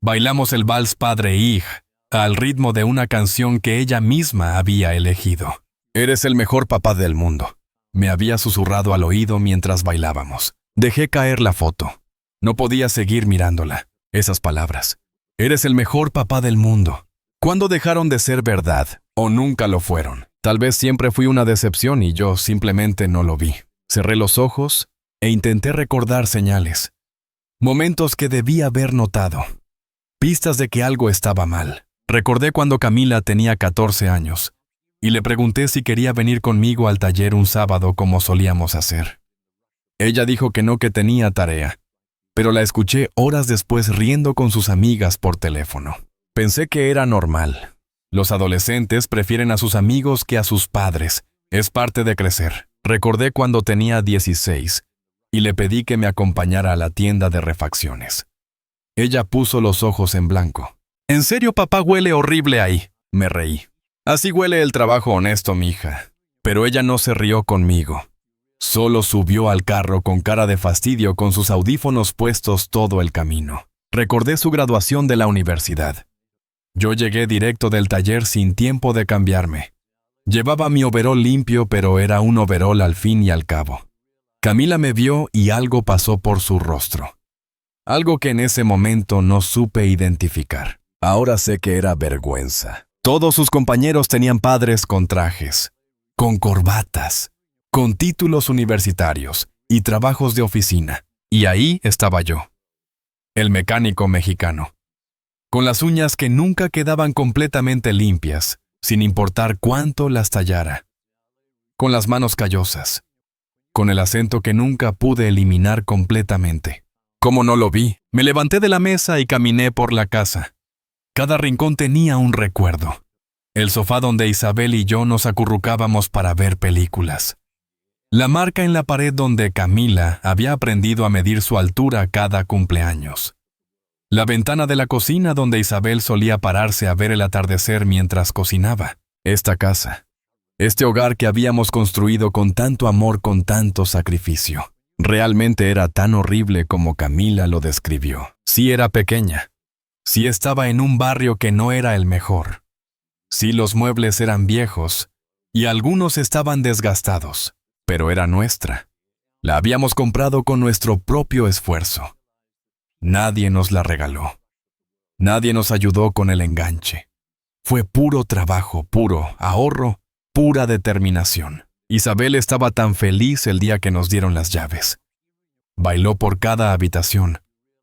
Bailamos el vals padre e hija, al ritmo de una canción que ella misma había elegido. «Eres el mejor papá del mundo», me había susurrado al oído mientras bailábamos. Dejé caer la foto. No podía seguir mirándola. Esas palabras. «Eres el mejor papá del mundo». ¿Cuándo dejaron de ser verdad? ¿O nunca lo fueron? Tal vez siempre fui una decepción y yo simplemente no lo vi. Cerré los ojos e intenté recordar señales. Momentos que debí haber notado. Pistas de que algo estaba mal. Recordé cuando Camila tenía 14 años y le pregunté si quería venir conmigo al taller un sábado como solíamos hacer. Ella dijo que no, que tenía tarea, pero la escuché horas después riendo con sus amigas por teléfono. Pensé que era normal. Los adolescentes prefieren a sus amigos que a sus padres. Es parte de crecer. Recordé cuando tenía 16 y le pedí que me acompañara a la tienda de refacciones. Ella puso los ojos en blanco. «¿En serio, papá, huele horrible ahí?», me reí. «Así huele el trabajo honesto, mija». Pero ella no se rió conmigo. Solo subió al carro con cara de fastidio con sus audífonos puestos todo el camino. Recordé su graduación de la universidad. Yo llegué directo del taller sin tiempo de cambiarme. Llevaba mi overol limpio, pero era un overol al fin y al cabo. Camila me vio y algo pasó por su rostro. Algo que en ese momento no supe identificar. Ahora sé que era vergüenza. Todos sus compañeros tenían padres con trajes, con corbatas, con títulos universitarios y trabajos de oficina. Y ahí estaba yo, el mecánico mexicano, con las uñas que nunca quedaban completamente limpias, sin importar cuánto las tallara, con las manos callosas, con el acento que nunca pude eliminar completamente. ¿Cómo no lo vi? Me levanté de la mesa y caminé por la casa. Cada rincón tenía un recuerdo. El sofá donde Isabel y yo nos acurrucábamos para ver películas. La marca en la pared donde Camila había aprendido a medir su altura cada cumpleaños. La ventana de la cocina donde Isabel solía pararse a ver el atardecer mientras cocinaba. Esta casa. Este hogar que habíamos construido con tanto amor, con tanto sacrificio. Realmente era tan horrible como Camila lo describió. Sí era pequeña. Sí estaba en un barrio que no era el mejor. Sí los muebles eran viejos y algunos estaban desgastados, pero era nuestra. La habíamos comprado con nuestro propio esfuerzo. Nadie nos la regaló. Nadie nos ayudó con el enganche. Fue puro trabajo, puro ahorro, pura determinación. Isabel estaba tan feliz el día que nos dieron las llaves. Bailó por cada habitación,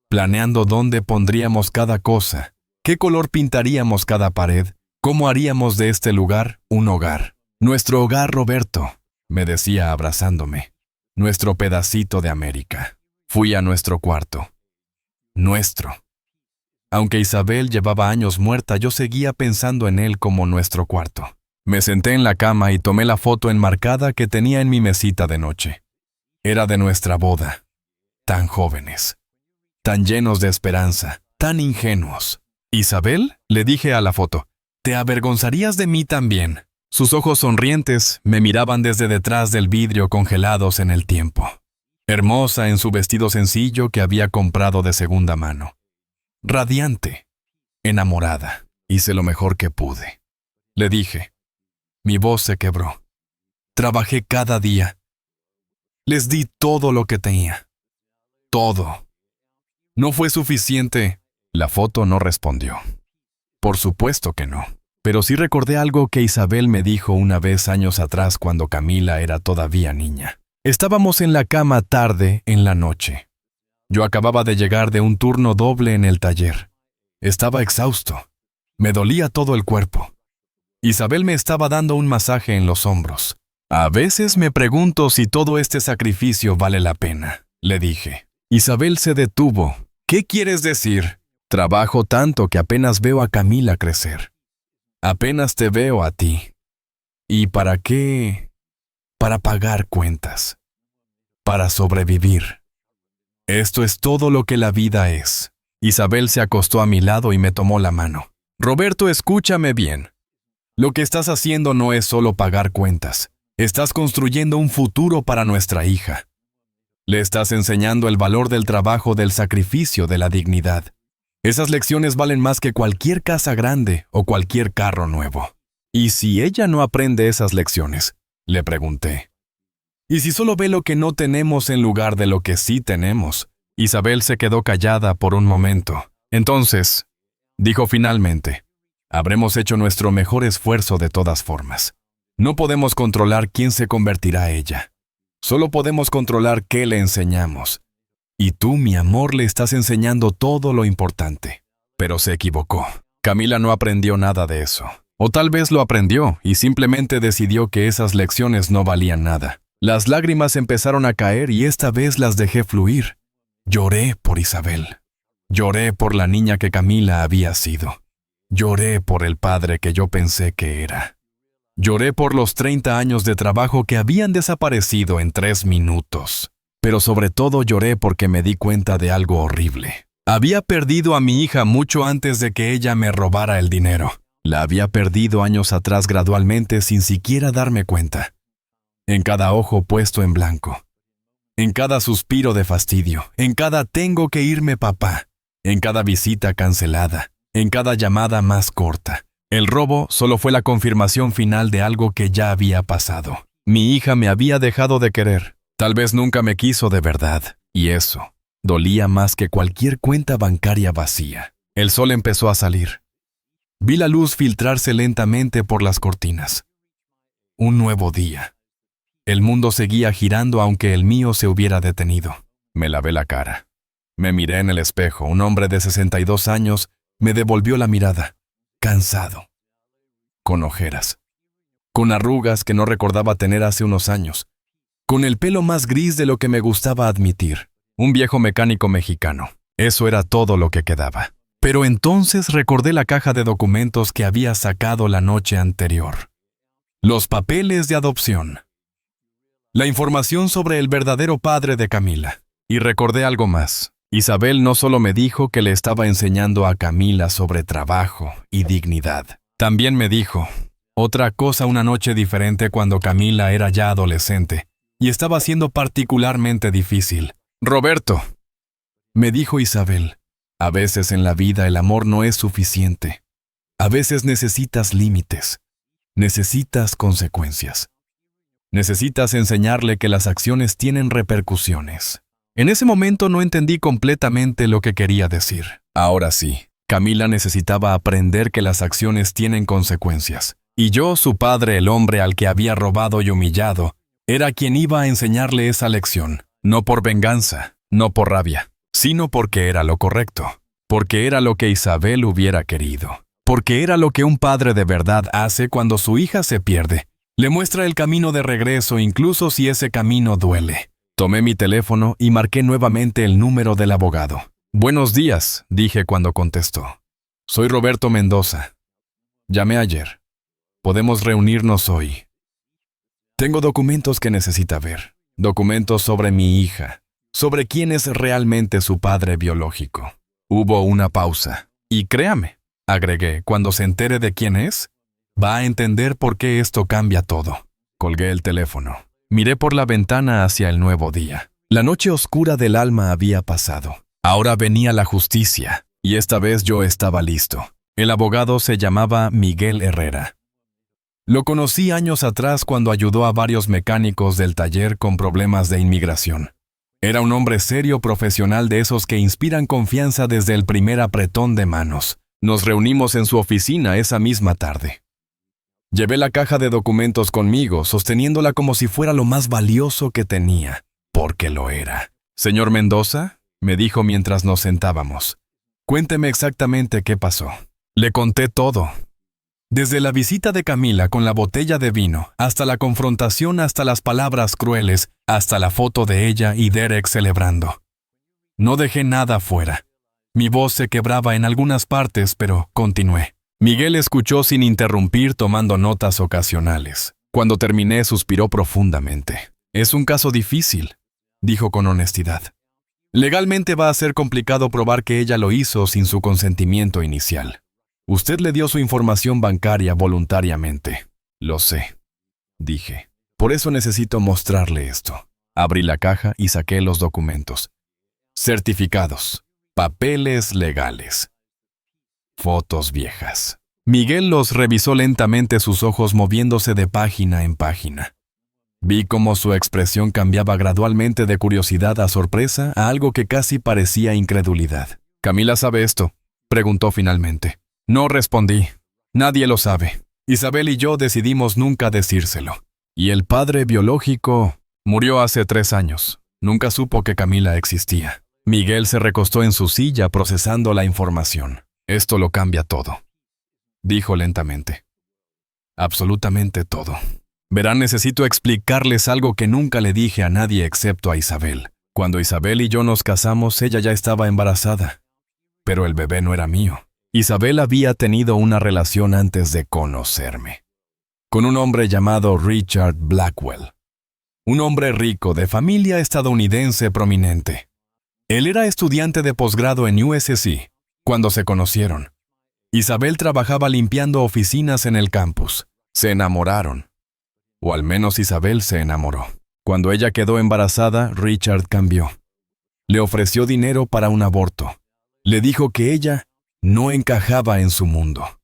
planeando dónde pondríamos cada cosa, qué color pintaríamos cada pared, cómo haríamos de este lugar un hogar. Nuestro hogar, Roberto, me decía abrazándome. Nuestro pedacito de América. Fui a nuestro cuarto. Nuestro. Aunque Isabel llevaba años muerta, yo seguía pensando en él como nuestro cuarto. Me senté en la cama y tomé la foto enmarcada que tenía en mi mesita de noche. Era de nuestra boda. Tan jóvenes. Tan llenos de esperanza. Tan ingenuos. «Isabel», le dije a la foto, «te avergonzarías de mí también». Sus ojos sonrientes me miraban desde detrás del vidrio congelados en el tiempo. Hermosa en su vestido sencillo que había comprado de segunda mano. Radiante. Enamorada. Hice lo mejor que pude. Le dije. Mi voz se quebró. Trabajé cada día. Les di todo lo que tenía. Todo. ¿No fue suficiente? La foto no respondió. Por supuesto que no. Pero sí recordé algo que Isabel me dijo una vez años atrás cuando Camila era todavía niña. Estábamos en la cama tarde en la noche. Yo acababa de llegar de un turno doble en el taller. Estaba exhausto. Me dolía todo el cuerpo. Isabel me estaba dando un masaje en los hombros. A veces me pregunto si todo este sacrificio vale la pena, le dije. Isabel se detuvo. ¿Qué quieres decir? Trabajo tanto que apenas veo a Camila crecer. Apenas te veo a ti. ¿Y para qué? Para pagar cuentas. Para sobrevivir. Esto es todo lo que la vida es. Isabel se acostó a mi lado y me tomó la mano. Roberto, escúchame bien. Lo que estás haciendo no es solo pagar cuentas. Estás construyendo un futuro para nuestra hija. Le estás enseñando el valor del trabajo, del sacrificio, de la dignidad. Esas lecciones valen más que cualquier casa grande o cualquier carro nuevo. ¿Y si ella no aprende esas lecciones? Le pregunté. ¿Y si solo ve lo que no tenemos en lugar de lo que sí tenemos? Isabel se quedó callada por un momento. Entonces, dijo finalmente, habremos hecho nuestro mejor esfuerzo de todas formas. No podemos controlar quién se convertirá ella. Solo podemos controlar qué le enseñamos. Y tú, mi amor, le estás enseñando todo lo importante. Pero se equivocó. Camila no aprendió nada de eso. O tal vez lo aprendió y simplemente decidió que esas lecciones no valían nada. Las lágrimas empezaron a caer y esta vez las dejé fluir. Lloré por Isabel. Lloré por la niña que Camila había sido. Lloré por el padre que yo pensé que era. Lloré por los 30 años de trabajo que habían desaparecido en 3 minutos. Pero sobre todo lloré porque me di cuenta de algo horrible. Había perdido a mi hija mucho antes de que ella me robara el dinero. La había perdido años atrás gradualmente sin siquiera darme cuenta. En cada ojo puesto en blanco. En cada suspiro de fastidio. En cada tengo que irme, papá. En cada visita cancelada. En cada llamada más corta. El robo solo fue la confirmación final de algo que ya había pasado. Mi hija me había dejado de querer. Tal vez nunca me quiso de verdad. Y eso dolía más que cualquier cuenta bancaria vacía. El sol empezó a salir. Vi la luz filtrarse lentamente por las cortinas. Un nuevo día. El mundo seguía girando aunque el mío se hubiera detenido. Me lavé la cara. Me miré en el espejo. Un hombre de 62 años me devolvió la mirada. Cansado. Con ojeras. Con arrugas que no recordaba tener hace unos años. Con el pelo más gris de lo que me gustaba admitir. Un viejo mecánico mexicano. Eso era todo lo que quedaba. Pero entonces recordé la caja de documentos que había sacado la noche anterior. Los papeles de adopción. La información sobre el verdadero padre de Camila. Y recordé algo más. Isabel no solo me dijo que le estaba enseñando a Camila sobre trabajo y dignidad, también me dijo otra cosa una noche diferente cuando Camila era ya adolescente y estaba siendo particularmente difícil. Roberto, me dijo Isabel, a veces en la vida el amor no es suficiente. A veces necesitas límites, necesitas consecuencias. Necesitas enseñarle que las acciones tienen repercusiones. En ese momento no entendí completamente lo que quería decir. Ahora sí, Camila necesitaba aprender que las acciones tienen consecuencias. Y yo, su padre, el hombre al que había robado y humillado, era quien iba a enseñarle esa lección. No por venganza, no por rabia, sino porque era lo correcto. Porque era lo que Isabel hubiera querido. Porque era lo que un padre de verdad hace cuando su hija se pierde. Le muestra el camino de regreso incluso si ese camino duele. Tomé mi teléfono y marqué nuevamente el número del abogado. Buenos días, dije cuando contestó. Soy Roberto Mendoza. Llamé ayer. Podemos reunirnos hoy. Tengo documentos que necesita ver. Documentos sobre mi hija. Sobre quién es realmente su padre biológico. Hubo una pausa. Y créame, agregué, cuando se entere de quién es, va a entender por qué esto cambia todo. Colgué el teléfono. Miré por la ventana hacia el nuevo día. La noche oscura del alma había pasado. Ahora venía la justicia, y esta vez yo estaba listo. El abogado se llamaba Miguel Herrera. Lo conocí años atrás cuando ayudó a varios mecánicos del taller con problemas de inmigración. Era un hombre serio, profesional, de esos que inspiran confianza desde el primer apretón de manos. Nos reunimos en su oficina esa misma tarde. Llevé la caja de documentos conmigo, sosteniéndola como si fuera lo más valioso que tenía, porque lo era. «Señor Mendoza», me dijo mientras nos sentábamos, «cuénteme exactamente qué pasó». Le conté todo. Desde la visita de Camila con la botella de vino, hasta la confrontación, hasta las palabras crueles, hasta la foto de ella y Derek celebrando. No dejé nada fuera. Mi voz se quebraba en algunas partes, pero continué. Miguel escuchó sin interrumpir, tomando notas ocasionales. Cuando terminé, suspiró profundamente. «Es un caso difícil», dijo con honestidad. «Legalmente va a ser complicado probar que ella lo hizo sin su consentimiento inicial. Usted le dio su información bancaria voluntariamente». «Lo sé», dije. «Por eso necesito mostrarle esto». Abrí la caja y saqué los documentos. Certificados, papeles legales. Fotos viejas. Miguel los revisó lentamente, sus ojos moviéndose de página en página. Vi cómo su expresión cambiaba gradualmente de curiosidad a sorpresa a algo que casi parecía incredulidad. «¿Camila sabe esto?», preguntó finalmente. No respondí. Nadie lo sabe. Isabel y yo decidimos nunca decírselo. Y el padre biológico murió hace 3 años. Nunca supo que Camila existía. Miguel se recostó en su silla procesando la información. «Esto lo cambia todo», dijo lentamente. «Absolutamente todo. Verán, necesito explicarles algo que nunca le dije a nadie excepto a Isabel. Cuando Isabel y yo nos casamos, ella ya estaba embarazada. Pero el bebé no era mío. Isabel había tenido una relación antes de conocerme. Con un hombre llamado Richard Blackwell. Un hombre rico, de familia estadounidense prominente. Él era estudiante de posgrado en USC cuando se conocieron. Isabel trabajaba limpiando oficinas en el campus. Se enamoraron. O al menos Isabel se enamoró. Cuando ella quedó embarazada, Richard cambió. Le ofreció dinero para un aborto. Le dijo que ella no encajaba en su mundo.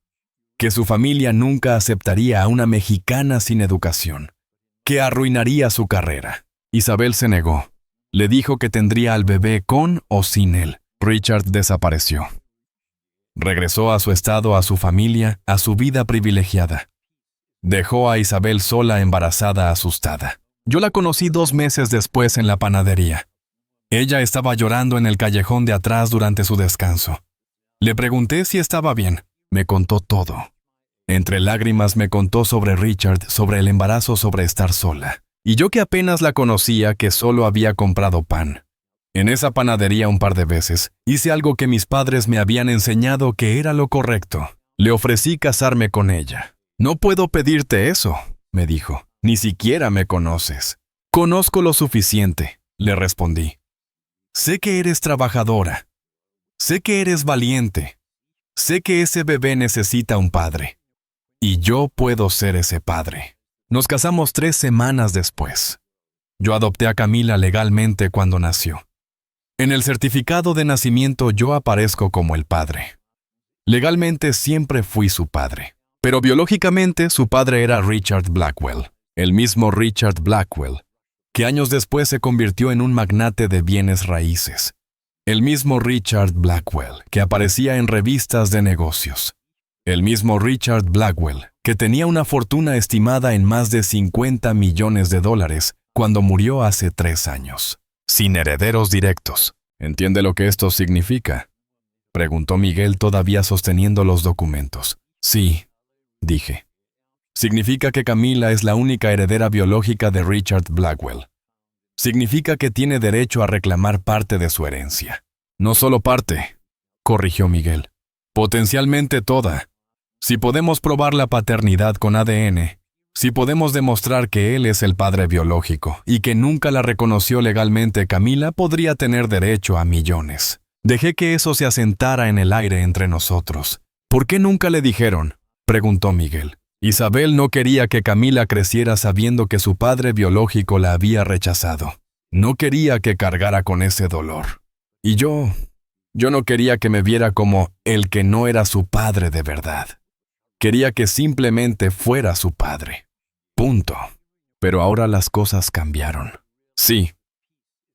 Que su familia nunca aceptaría a una mexicana sin educación. Que arruinaría su carrera. Isabel se negó. Le dijo que tendría al bebé con o sin él. Richard desapareció. Regresó a su estado, a su familia, a su vida privilegiada. Dejó a Isabel sola, embarazada, asustada. Yo la conocí 2 meses después en la panadería. Ella estaba llorando en el callejón de atrás durante su descanso. Le pregunté si estaba bien. Me contó todo. Entre lágrimas me contó sobre Richard, sobre el embarazo, sobre estar sola. Y yo, que apenas la conocía, que solo había comprado pan. En esa panadería un par de veces, hice algo que mis padres me habían enseñado que era lo correcto. Le ofrecí casarme con ella. «No puedo pedirte eso», me dijo. «Ni siquiera me conoces». «Conozco lo suficiente», le respondí. Sé que eres trabajadora. Sé que eres valiente. Sé que ese bebé necesita un padre. Y yo puedo ser ese padre. Nos casamos 3 semanas después. Yo adopté a Camila legalmente cuando nació. En el certificado de nacimiento yo aparezco como el padre. Legalmente siempre fui su padre. Pero biológicamente su padre era Richard Blackwell, el mismo Richard Blackwell, que años después se convirtió en un magnate de bienes raíces. El mismo Richard Blackwell, que aparecía en revistas de negocios. El mismo Richard Blackwell, que tenía una fortuna estimada en más de $50 millones cuando murió hace 3 años. Sin herederos directos. ¿Entiende lo que esto significa?, preguntó Miguel todavía sosteniendo los documentos. Sí, dije. Significa que Camila es la única heredera biológica de Richard Blackwell. Significa que tiene derecho a reclamar parte de su herencia. No solo parte, corrigió Miguel. Potencialmente toda. Si podemos probar la paternidad con ADN, si podemos demostrar que él es el padre biológico y que nunca la reconoció legalmente, Camila podría tener derecho a millones. Dejé que eso se asentara en el aire entre nosotros. ¿Por qué nunca le dijeron?, preguntó Miguel. Isabel no quería que Camila creciera sabiendo que su padre biológico la había rechazado. No quería que cargara con ese dolor. Y yo no quería que me viera como el que no era su padre de verdad. Quería que simplemente fuera su padre. Punto. Pero ahora las cosas cambiaron. Sí,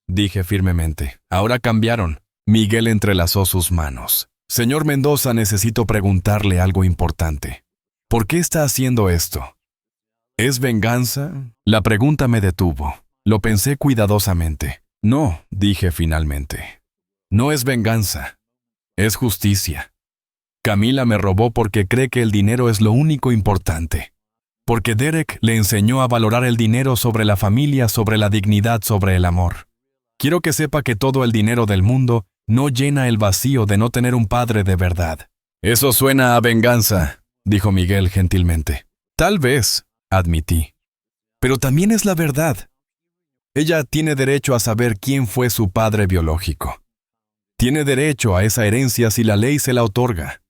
dije firmemente. Ahora cambiaron. Miguel entrelazó sus manos. Señor Mendoza, necesito preguntarle algo importante. ¿Por qué está haciendo esto? ¿Es venganza? La pregunta me detuvo. Lo pensé cuidadosamente. No, dije finalmente. No es venganza. Es justicia. Camila me robó porque cree que el dinero es lo único importante. Porque Derek le enseñó a valorar el dinero sobre la familia, sobre la dignidad, sobre el amor. Quiero que sepa que todo el dinero del mundo no llena el vacío de no tener un padre de verdad. Eso suena a venganza, dijo Miguel gentilmente. Tal vez, admití. Pero también es la verdad. Ella tiene derecho a saber quién fue su padre biológico. Tiene derecho a esa herencia si la ley se la otorga.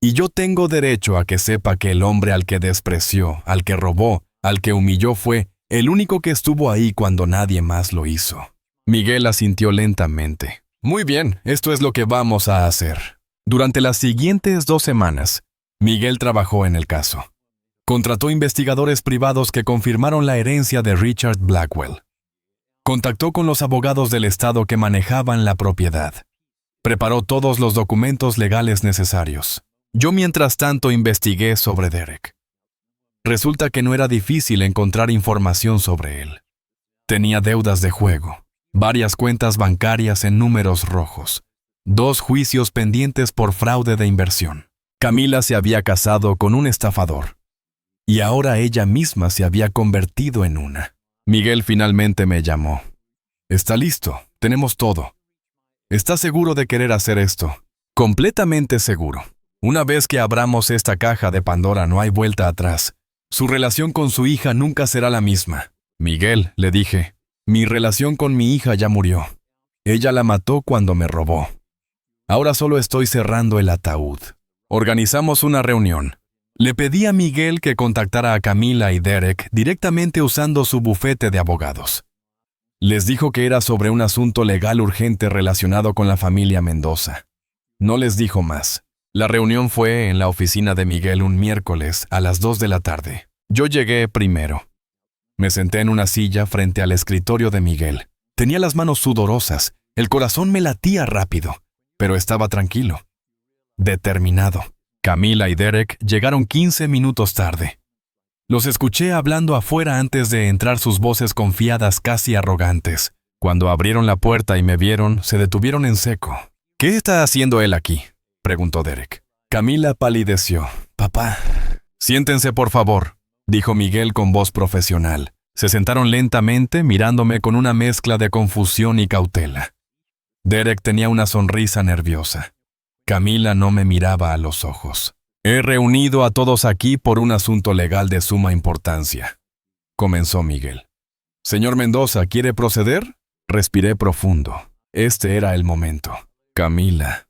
Y yo tengo derecho a que sepa que el hombre al que despreció, al que robó, al que humilló fue el único que estuvo ahí cuando nadie más lo hizo. Miguel asintió lentamente. Muy bien, esto es lo que vamos a hacer. Durante las siguientes 2 semanas, Miguel trabajó en el caso. Contrató investigadores privados que confirmaron la herencia de Richard Blackwell. Contactó con los abogados del estado que manejaban la propiedad. Preparó todos los documentos legales necesarios. Yo, mientras tanto, investigué sobre Derek. Resulta que no era difícil encontrar información sobre él. Tenía deudas de juego, varias cuentas bancarias en números rojos, 2 juicios pendientes por fraude de inversión. Camila se había casado con un estafador. Y ahora ella misma se había convertido en una. Miguel finalmente me llamó. «Está listo, tenemos todo. ¿Está seguro de querer hacer esto?» «Completamente seguro. Una vez que abramos esta caja de Pandora no hay vuelta atrás. Su relación con su hija nunca será la misma». «Miguel», le dije, «mi relación con mi hija ya murió. Ella la mató cuando me robó. Ahora solo estoy cerrando el ataúd». Organizamos una reunión. Le pedí a Miguel que contactara a Camila y Derek directamente usando su bufete de abogados. Les dijo que era sobre un asunto legal urgente relacionado con la familia Mendoza. No les dijo más. La reunión fue en la oficina de Miguel un miércoles a las 2 de la tarde. Yo llegué primero. Me senté en una silla frente al escritorio de Miguel. Tenía las manos sudorosas, el corazón me latía rápido, pero estaba tranquilo, determinado. Camila y Derek llegaron 15 minutos tarde. Los escuché hablando afuera antes de entrar, sus voces confiadas, casi arrogantes. Cuando abrieron la puerta y me vieron, se detuvieron en seco. «¿Qué está haciendo él aquí?», preguntó Derek. Camila palideció. «Papá». «Siéntense, por favor», dijo Miguel con voz profesional. Se sentaron lentamente, mirándome con una mezcla de confusión y cautela. Derek tenía una sonrisa nerviosa. Camila no me miraba a los ojos. «He reunido a todos aquí por un asunto legal de suma importancia», comenzó Miguel. «Señor Mendoza, ¿quiere proceder?». Respiré profundo. Este era el momento. Camila,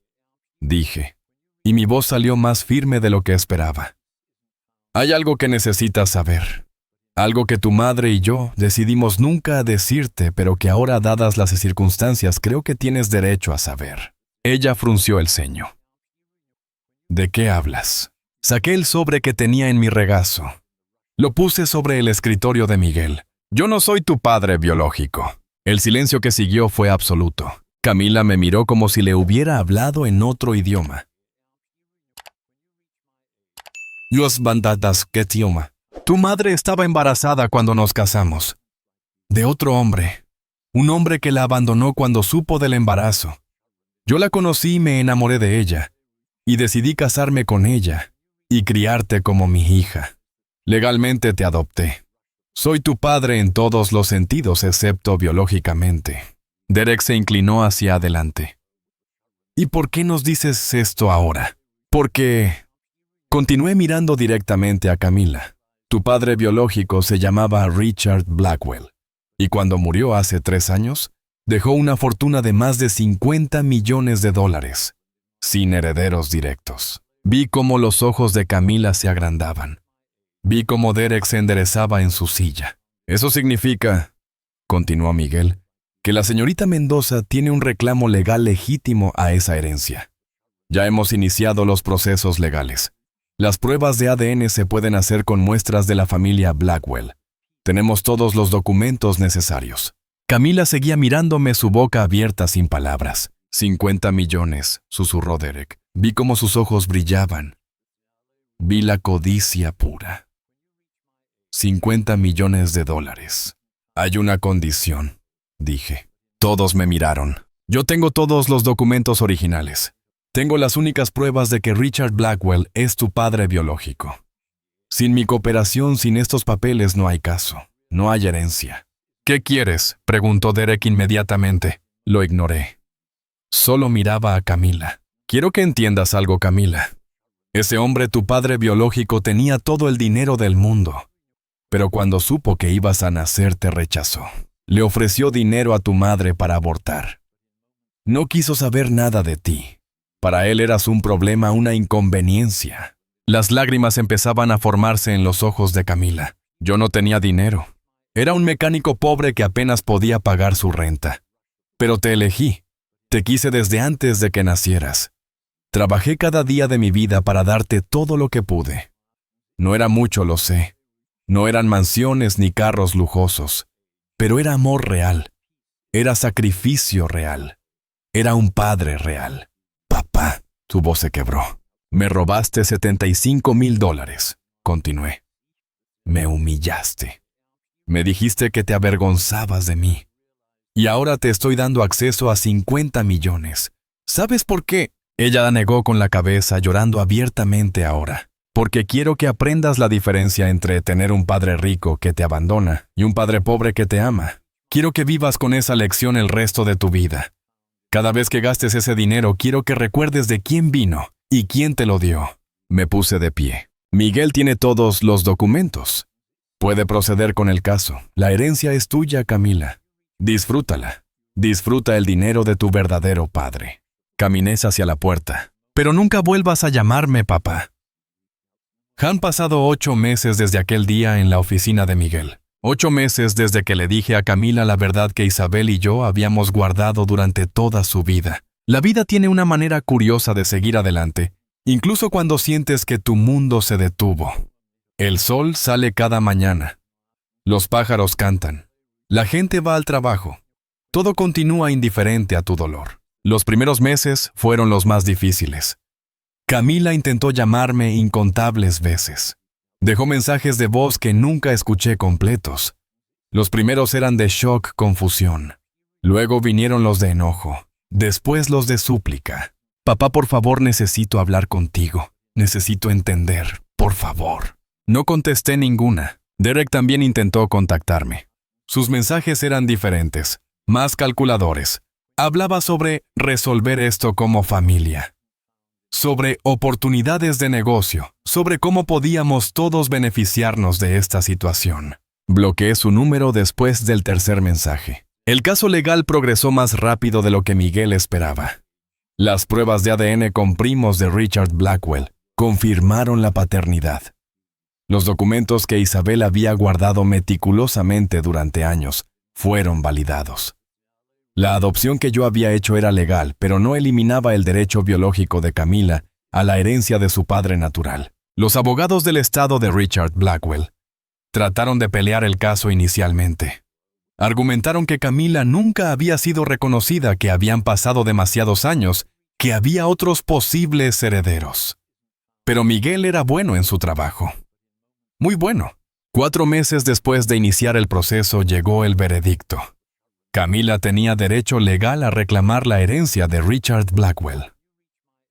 dije, y mi voz salió más firme de lo que esperaba. Hay algo que necesitas saber. Algo que tu madre y yo decidimos nunca decirte, pero que ahora, dadas las circunstancias, creo que tienes derecho a saber. Ella frunció el ceño. ¿De qué hablas? Saqué el sobre que tenía en mi regazo. Lo puse sobre el escritorio de Miguel. Yo no soy tu padre biológico. El silencio que siguió fue absoluto. Camila me miró como si le hubiera hablado en otro idioma. Los bandadas, ¿qué idioma? Tu madre estaba embarazada cuando nos casamos. De otro hombre. Un hombre que la abandonó cuando supo del embarazo. Yo la conocí y me enamoré de ella. Y decidí casarme con ella y criarte como mi hija. Legalmente te adopté. Soy tu padre en todos los sentidos excepto biológicamente. Derek se inclinó hacia adelante. ¿Y por qué nos dices esto ahora? Porque... Continué mirando directamente a Camila. Tu padre biológico se llamaba Richard Blackwell, y cuando murió hace 3 años, dejó una fortuna de más de $50 millones, sin herederos directos. Vi cómo los ojos de Camila se agrandaban. Vi cómo Derek se enderezaba en su silla. Eso significa, continuó Miguel, que la señorita Mendoza tiene un reclamo legal legítimo a esa herencia. Ya hemos iniciado los procesos legales. Las pruebas de ADN se pueden hacer con muestras de la familia Blackwell. Tenemos todos los documentos necesarios. Camila seguía mirándome, su boca abierta sin palabras. 50 millones, susurró Derek. Vi cómo sus ojos brillaban. Vi la codicia pura. 50 millones de dólares. Hay una condición, dije. Todos me miraron. Yo tengo todos los documentos originales. Tengo las únicas pruebas de que Richard Blackwell es tu padre biológico. Sin mi cooperación, sin estos papeles, no hay caso. No hay herencia. ¿Qué quieres?, preguntó Derek inmediatamente. Lo ignoré. Solo miraba a Camila. Quiero que entiendas algo, Camila. Ese hombre, tu padre biológico, tenía todo el dinero del mundo. Pero cuando supo que ibas a nacer, te rechazó. Le ofreció dinero a tu madre para abortar. No quiso saber nada de ti. Para él eras un problema, una inconveniencia. Las lágrimas empezaban a formarse en los ojos de Camila. Yo no tenía dinero. Era un mecánico pobre que apenas podía pagar su renta. Pero te elegí. Te quise desde antes de que nacieras. Trabajé cada día de mi vida para darte todo lo que pude. No era mucho, lo sé. No eran mansiones ni carros lujosos. Pero era amor real. Era sacrificio real. Era un padre real. Papá, tu voz se quebró. Me robaste $75,000, continué. Me humillaste. Me dijiste que te avergonzabas de mí. Y ahora te estoy dando acceso a 50 millones. ¿Sabes por qué? Ella negó con la cabeza, llorando abiertamente ahora. Porque quiero que aprendas la diferencia entre tener un padre rico que te abandona y un padre pobre que te ama. Quiero que vivas con esa lección el resto de tu vida. Cada vez que gastes ese dinero, quiero que recuerdes de quién vino y quién te lo dio. Me puse de pie. Miguel tiene todos los documentos. Puede proceder con el caso. La herencia es tuya, Camila. Disfrútala. Disfruta el dinero de tu verdadero padre. Caminé hacia la puerta. Pero nunca vuelvas a llamarme papá. Han pasado 8 meses desde aquel día en la oficina de Miguel. 8 meses desde que le dije a Camila la verdad que Isabel y yo habíamos guardado durante toda su vida. La vida tiene una manera curiosa de seguir adelante, incluso cuando sientes que tu mundo se detuvo. El sol sale cada mañana. Los pájaros cantan. La gente va al trabajo. Todo continúa indiferente a tu dolor. Los primeros meses fueron los más difíciles. Camila intentó llamarme incontables veces. Dejó mensajes de voz que nunca escuché completos. Los primeros eran de shock, confusión. Luego vinieron los de enojo. Después los de súplica. Papá, por favor, necesito hablar contigo. Necesito entender, por favor. No contesté ninguna. Derek también intentó contactarme. Sus mensajes eran diferentes, más calculadores. Hablaba sobre resolver esto como familia. Sobre oportunidades de negocio, sobre cómo podíamos todos beneficiarnos de esta situación. Bloqueé su número después del tercer mensaje. El caso legal progresó más rápido de lo que Miguel esperaba. Las pruebas de ADN con primos de Richard Blackwell confirmaron la paternidad. Los documentos que Isabel había guardado meticulosamente durante años fueron validados. La adopción que yo había hecho era legal, pero no eliminaba el derecho biológico de Camila a la herencia de su padre natural. Los abogados del estado de Richard Blackwell trataron de pelear el caso inicialmente. Argumentaron que Camila nunca había sido reconocida, que habían pasado demasiados años, que había otros posibles herederos. Pero Miguel era bueno en su trabajo. Muy bueno. 4 meses después de iniciar el proceso llegó el veredicto. Camila tenía derecho legal a reclamar la herencia de Richard Blackwell.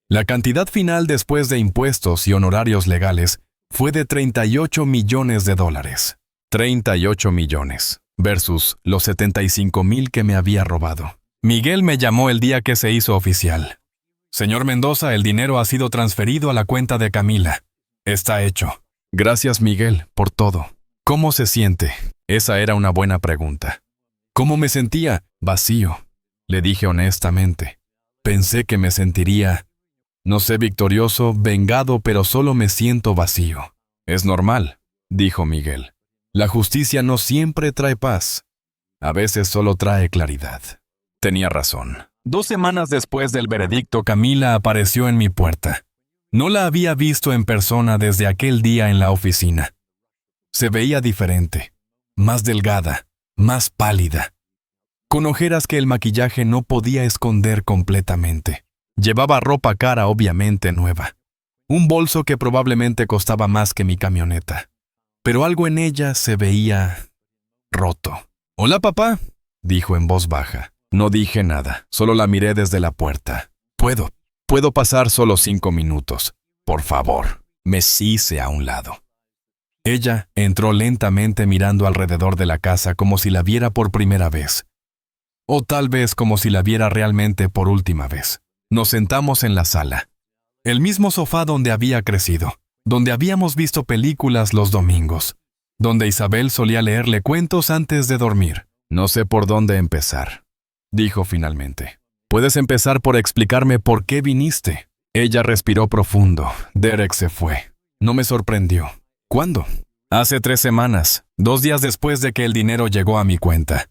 La cantidad final después de impuestos y honorarios legales fue de $38 millones. 38 millones versus los 75,000 que me había robado. Miguel me llamó el día que se hizo oficial. Señor Mendoza, el dinero ha sido transferido a la cuenta de Camila. Está hecho. Gracias, Miguel, por todo. ¿Cómo se siente? Esa era una buena pregunta. ¿Cómo me sentía? Vacío. Le dije honestamente. Pensé que me sentiría, no sé, victorioso, vengado, pero solo me siento vacío. Es normal, dijo Miguel. La justicia no siempre trae paz. A veces solo trae claridad. Tenía razón. 2 semanas después del veredicto, Camila apareció en mi puerta. No la había visto en persona desde aquel día en la oficina. Se veía diferente, más delgada, más pálida, con ojeras que el maquillaje no podía esconder completamente. Llevaba ropa cara obviamente nueva, un bolso que probablemente costaba más que mi camioneta, pero algo en ella se veía roto. «Hola, papá», dijo en voz baja. No dije nada, solo la miré desde la puerta. Puedo pasar solo 5 minutos. Por favor. Me hice a un lado. Ella entró lentamente mirando alrededor de la casa como si la viera por primera vez. O tal vez como si la viera realmente por última vez. Nos sentamos en la sala. El mismo sofá donde había crecido, donde habíamos visto películas los domingos, donde Isabel solía leerle cuentos antes de dormir. No sé por dónde empezar, dijo finalmente. Puedes empezar por explicarme por qué viniste. Ella respiró profundo. Derek se fue. No me sorprendió. ¿Cuándo? Hace 3 semanas, 2 días después de que el dinero llegó a mi cuenta.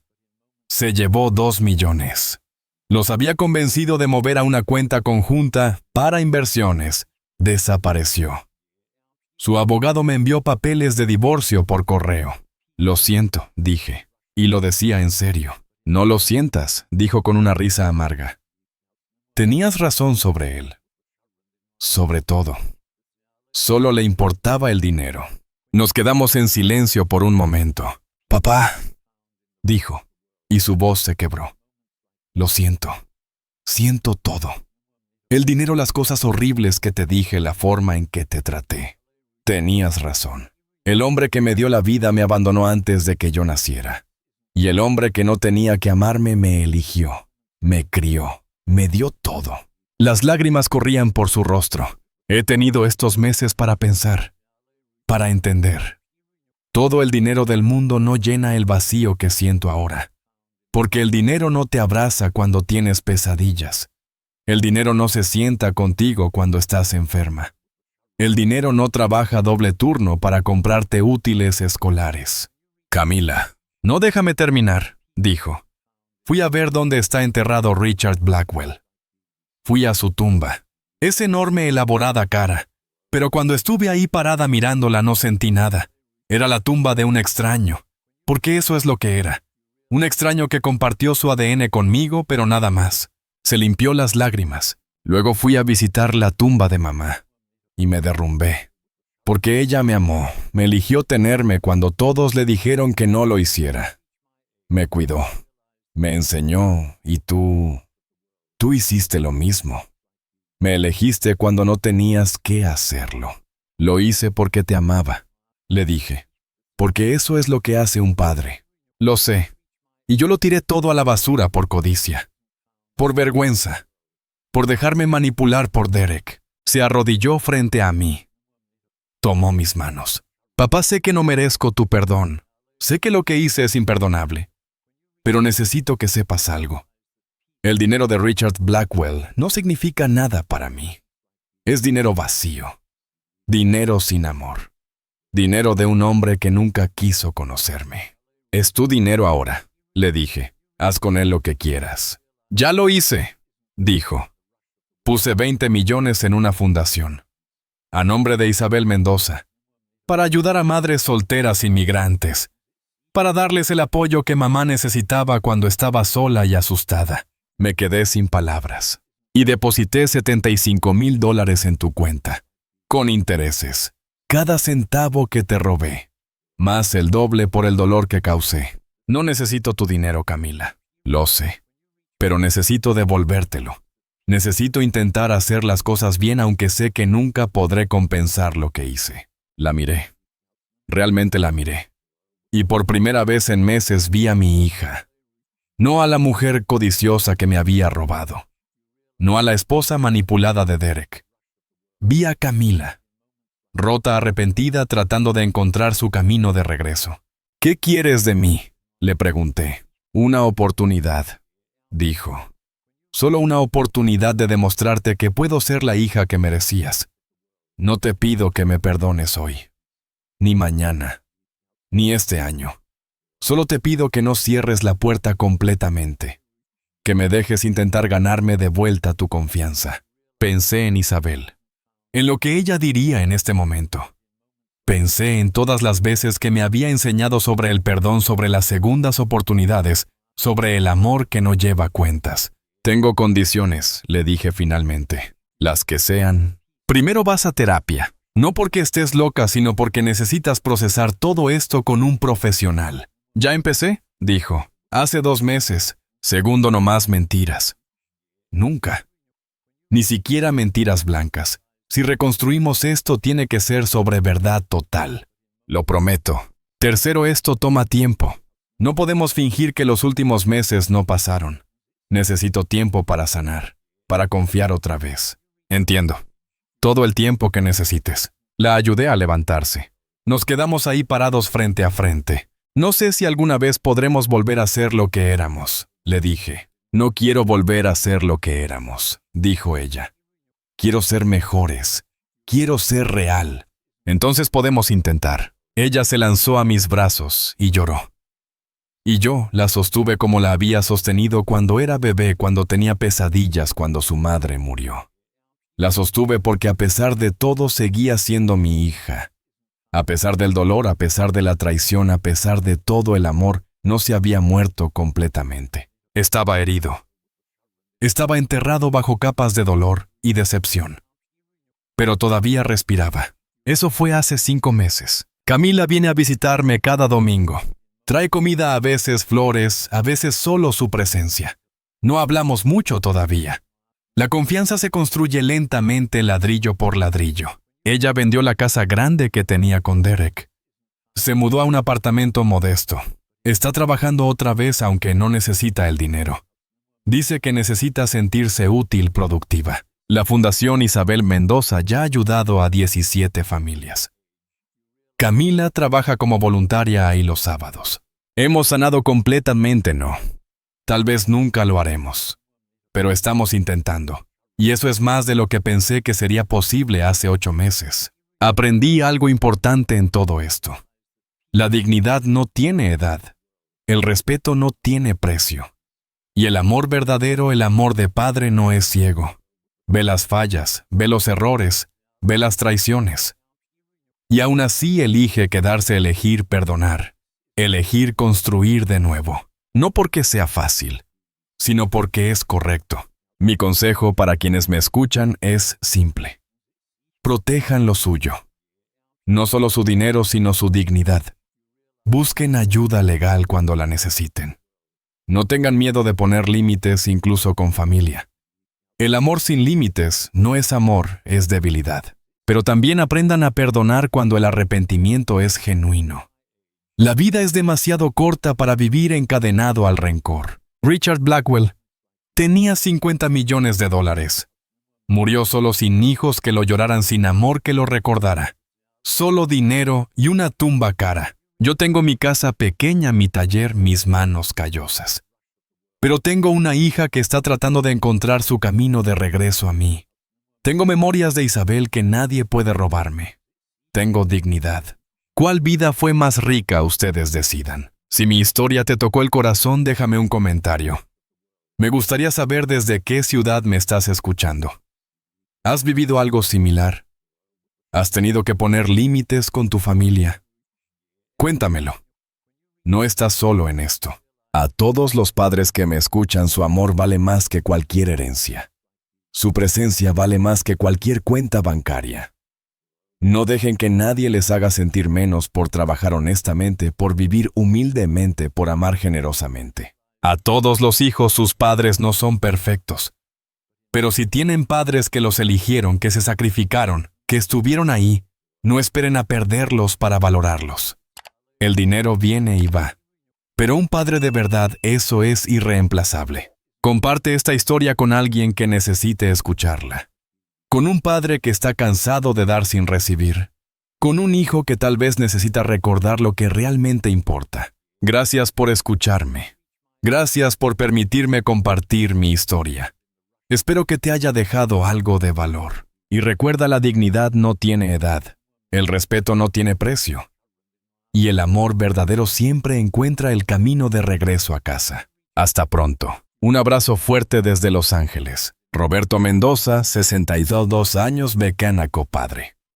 Se llevó 2 millones. Los había convencido de mover a una cuenta conjunta para inversiones. Desapareció. Su abogado me envió papeles de divorcio por correo. Lo siento, dije. Y lo decía en serio. No lo sientas, dijo con una risa amarga. Tenías razón sobre él. Sobre todo. Solo le importaba el dinero. Nos quedamos en silencio por un momento. «Papá», dijo, y su voz se quebró. «Lo siento. Siento todo. El dinero, las cosas horribles que te dije, la forma en que te traté. Tenías razón. El hombre que me dio la vida me abandonó antes de que yo naciera. Y el hombre que no tenía que amarme me eligió, me crió, me dio todo». Las lágrimas corrían por su rostro. He tenido estos meses para pensar, para entender. Todo el dinero del mundo no llena el vacío que siento ahora. Porque el dinero no te abraza cuando tienes pesadillas. El dinero no se sienta contigo cuando estás enferma. El dinero no trabaja doble turno para comprarte útiles escolares. Camila. «No, déjame terminar», dijo. «Fui a ver dónde está enterrado Richard Blackwell. Fui a su tumba. Es enorme, elaborada cara. Pero cuando estuve ahí parada mirándola no sentí nada. Era la tumba de un extraño. Porque eso es lo que era. Un extraño que compartió su ADN conmigo, pero nada más. Se limpió las lágrimas. Luego fui a visitar la tumba de mamá. Y me derrumbé. Porque ella me amó, me eligió tenerme cuando todos le dijeron que no lo hiciera. Me cuidó, me enseñó, y tú hiciste lo mismo. Me elegiste cuando no tenías que hacerlo. Lo hice porque te amaba, le dije, porque eso es lo que hace un padre. Lo sé, y yo lo tiré todo a la basura por codicia, por vergüenza, por dejarme manipular por Derek. Se arrodilló frente a mí. Tomó mis manos. «Papá, sé que no merezco tu perdón. Sé que lo que hice es imperdonable. Pero necesito que sepas algo. El dinero de Richard Blackwell no significa nada para mí. Es dinero vacío. Dinero sin amor. Dinero de un hombre que nunca quiso conocerme. Es tu dinero ahora, le dije. Haz con él lo que quieras. Ya lo hice, dijo. Puse 20 millones en una fundación, a nombre de Isabel Mendoza, para ayudar a madres solteras inmigrantes, para darles el apoyo que mamá necesitaba cuando estaba sola y asustada. Me quedé sin palabras y deposité $75,000 en tu cuenta, con intereses. Cada centavo que te robé, más el doble por el dolor que causé. No necesito tu dinero, Camila, lo sé, pero necesito devolvértelo. Necesito intentar hacer las cosas bien aunque sé que nunca podré compensar lo que hice. La miré. Realmente la miré. Y por primera vez en meses vi a mi hija. No a la mujer codiciosa que me había robado. No a la esposa manipulada de Derek. Vi a Camila, rota, arrepentida, tratando de encontrar su camino de regreso. ¿Qué quieres de mí?, le pregunté. Una oportunidad, dijo. Solo una oportunidad de demostrarte que puedo ser la hija que merecías. No te pido que me perdones hoy, ni mañana, ni este año. Solo te pido que no cierres la puerta completamente, que me dejes intentar ganarme de vuelta tu confianza. Pensé en Isabel, en lo que ella diría en este momento. Pensé en todas las veces que me había enseñado sobre el perdón, sobre las segundas oportunidades, sobre el amor que no lleva cuentas. Tengo condiciones, le dije finalmente. Las que sean. Primero vas a terapia. No porque estés loca, sino porque necesitas procesar todo esto con un profesional. ¿Ya empecé?, dijo. Hace 2 meses. Segundo, no más mentiras. Nunca. Ni siquiera mentiras blancas. Si reconstruimos esto, tiene que ser sobre verdad total. Lo prometo. Tercero, esto toma tiempo. No podemos fingir que los últimos meses no pasaron. Necesito tiempo para sanar, para confiar otra vez. Entiendo. Todo el tiempo que necesites. La ayudé a levantarse. Nos quedamos ahí parados frente a frente. No sé si alguna vez podremos volver a ser lo que éramos, le dije. No quiero volver a ser lo que éramos, dijo ella. Quiero ser mejores. Quiero ser real. Entonces podemos intentar. Ella se lanzó a mis brazos y lloró. Y yo la sostuve como la había sostenido cuando era bebé, cuando tenía pesadillas, cuando su madre murió. La sostuve porque a pesar de todo seguía siendo mi hija. A pesar del dolor, a pesar de la traición, a pesar de todo, el amor no se había muerto completamente. Estaba herido. Estaba enterrado bajo capas de dolor y decepción. Pero todavía respiraba. Eso fue hace 5 meses. Camila viene a visitarme cada domingo. Trae comida, a veces flores, a veces solo su presencia. No hablamos mucho todavía. La confianza se construye lentamente, ladrillo por ladrillo. Ella vendió la casa grande que tenía con Derek. Se mudó a un apartamento modesto. Está trabajando otra vez aunque no necesita el dinero. Dice que necesita sentirse útil, productiva. La Fundación Isabel Mendoza ya ha ayudado a 17 familias. Camila trabaja como voluntaria ahí los sábados. ¿Hemos sanado completamente? No. Tal vez nunca lo haremos. Pero estamos intentando. Y eso es más de lo que pensé que sería posible hace 8 meses. Aprendí algo importante en todo esto. La dignidad no tiene edad. El respeto no tiene precio. Y el amor verdadero, el amor de padre, no es ciego. Ve las fallas, ve los errores, ve las traiciones. Y aún así elige quedarse, elegir perdonar, elegir construir de nuevo. No porque sea fácil, sino porque es correcto. Mi consejo para quienes me escuchan es simple. Protejan lo suyo. No solo su dinero, sino su dignidad. Busquen ayuda legal cuando la necesiten. No tengan miedo de poner límites incluso con familia. El amor sin límites no es amor, es debilidad. Pero también aprendan a perdonar cuando el arrepentimiento es genuino. La vida es demasiado corta para vivir encadenado al rencor. Richard Blackwell tenía $50 millones. Murió solo sin hijos que lo lloraran, sin amor que lo recordara. Solo dinero y una tumba cara. Yo tengo mi casa pequeña, mi taller, mis manos callosas. Pero tengo una hija que está tratando de encontrar su camino de regreso a mí. Tengo memorias de Isabel que nadie puede robarme. Tengo dignidad. ¿Cuál vida fue más rica? Ustedes decidan. Si mi historia te tocó el corazón, déjame un comentario. Me gustaría saber desde qué ciudad me estás escuchando. ¿Has vivido algo similar? ¿Has tenido que poner límites con tu familia? Cuéntamelo. No estás solo en esto. A todos los padres que me escuchan, su amor vale más que cualquier herencia. Su presencia vale más que cualquier cuenta bancaria. No dejen que nadie les haga sentir menos por trabajar honestamente, por vivir humildemente, por amar generosamente. A todos los hijos, sus padres no son perfectos. Pero si tienen padres que los eligieron, que se sacrificaron, que estuvieron ahí, no esperen a perderlos para valorarlos. El dinero viene y va. Pero un padre de verdad, eso es irreemplazable. Comparte esta historia con alguien que necesite escucharla. Con un padre que está cansado de dar sin recibir. Con un hijo que tal vez necesita recordar lo que realmente importa. Gracias por escucharme. Gracias por permitirme compartir mi historia. Espero que te haya dejado algo de valor. Y recuerda, la dignidad no tiene edad. El respeto no tiene precio. Y el amor verdadero siempre encuentra el camino de regreso a casa. Hasta pronto. Un abrazo fuerte desde Los Ángeles. Roberto Mendoza, 62 años, mecánico padre.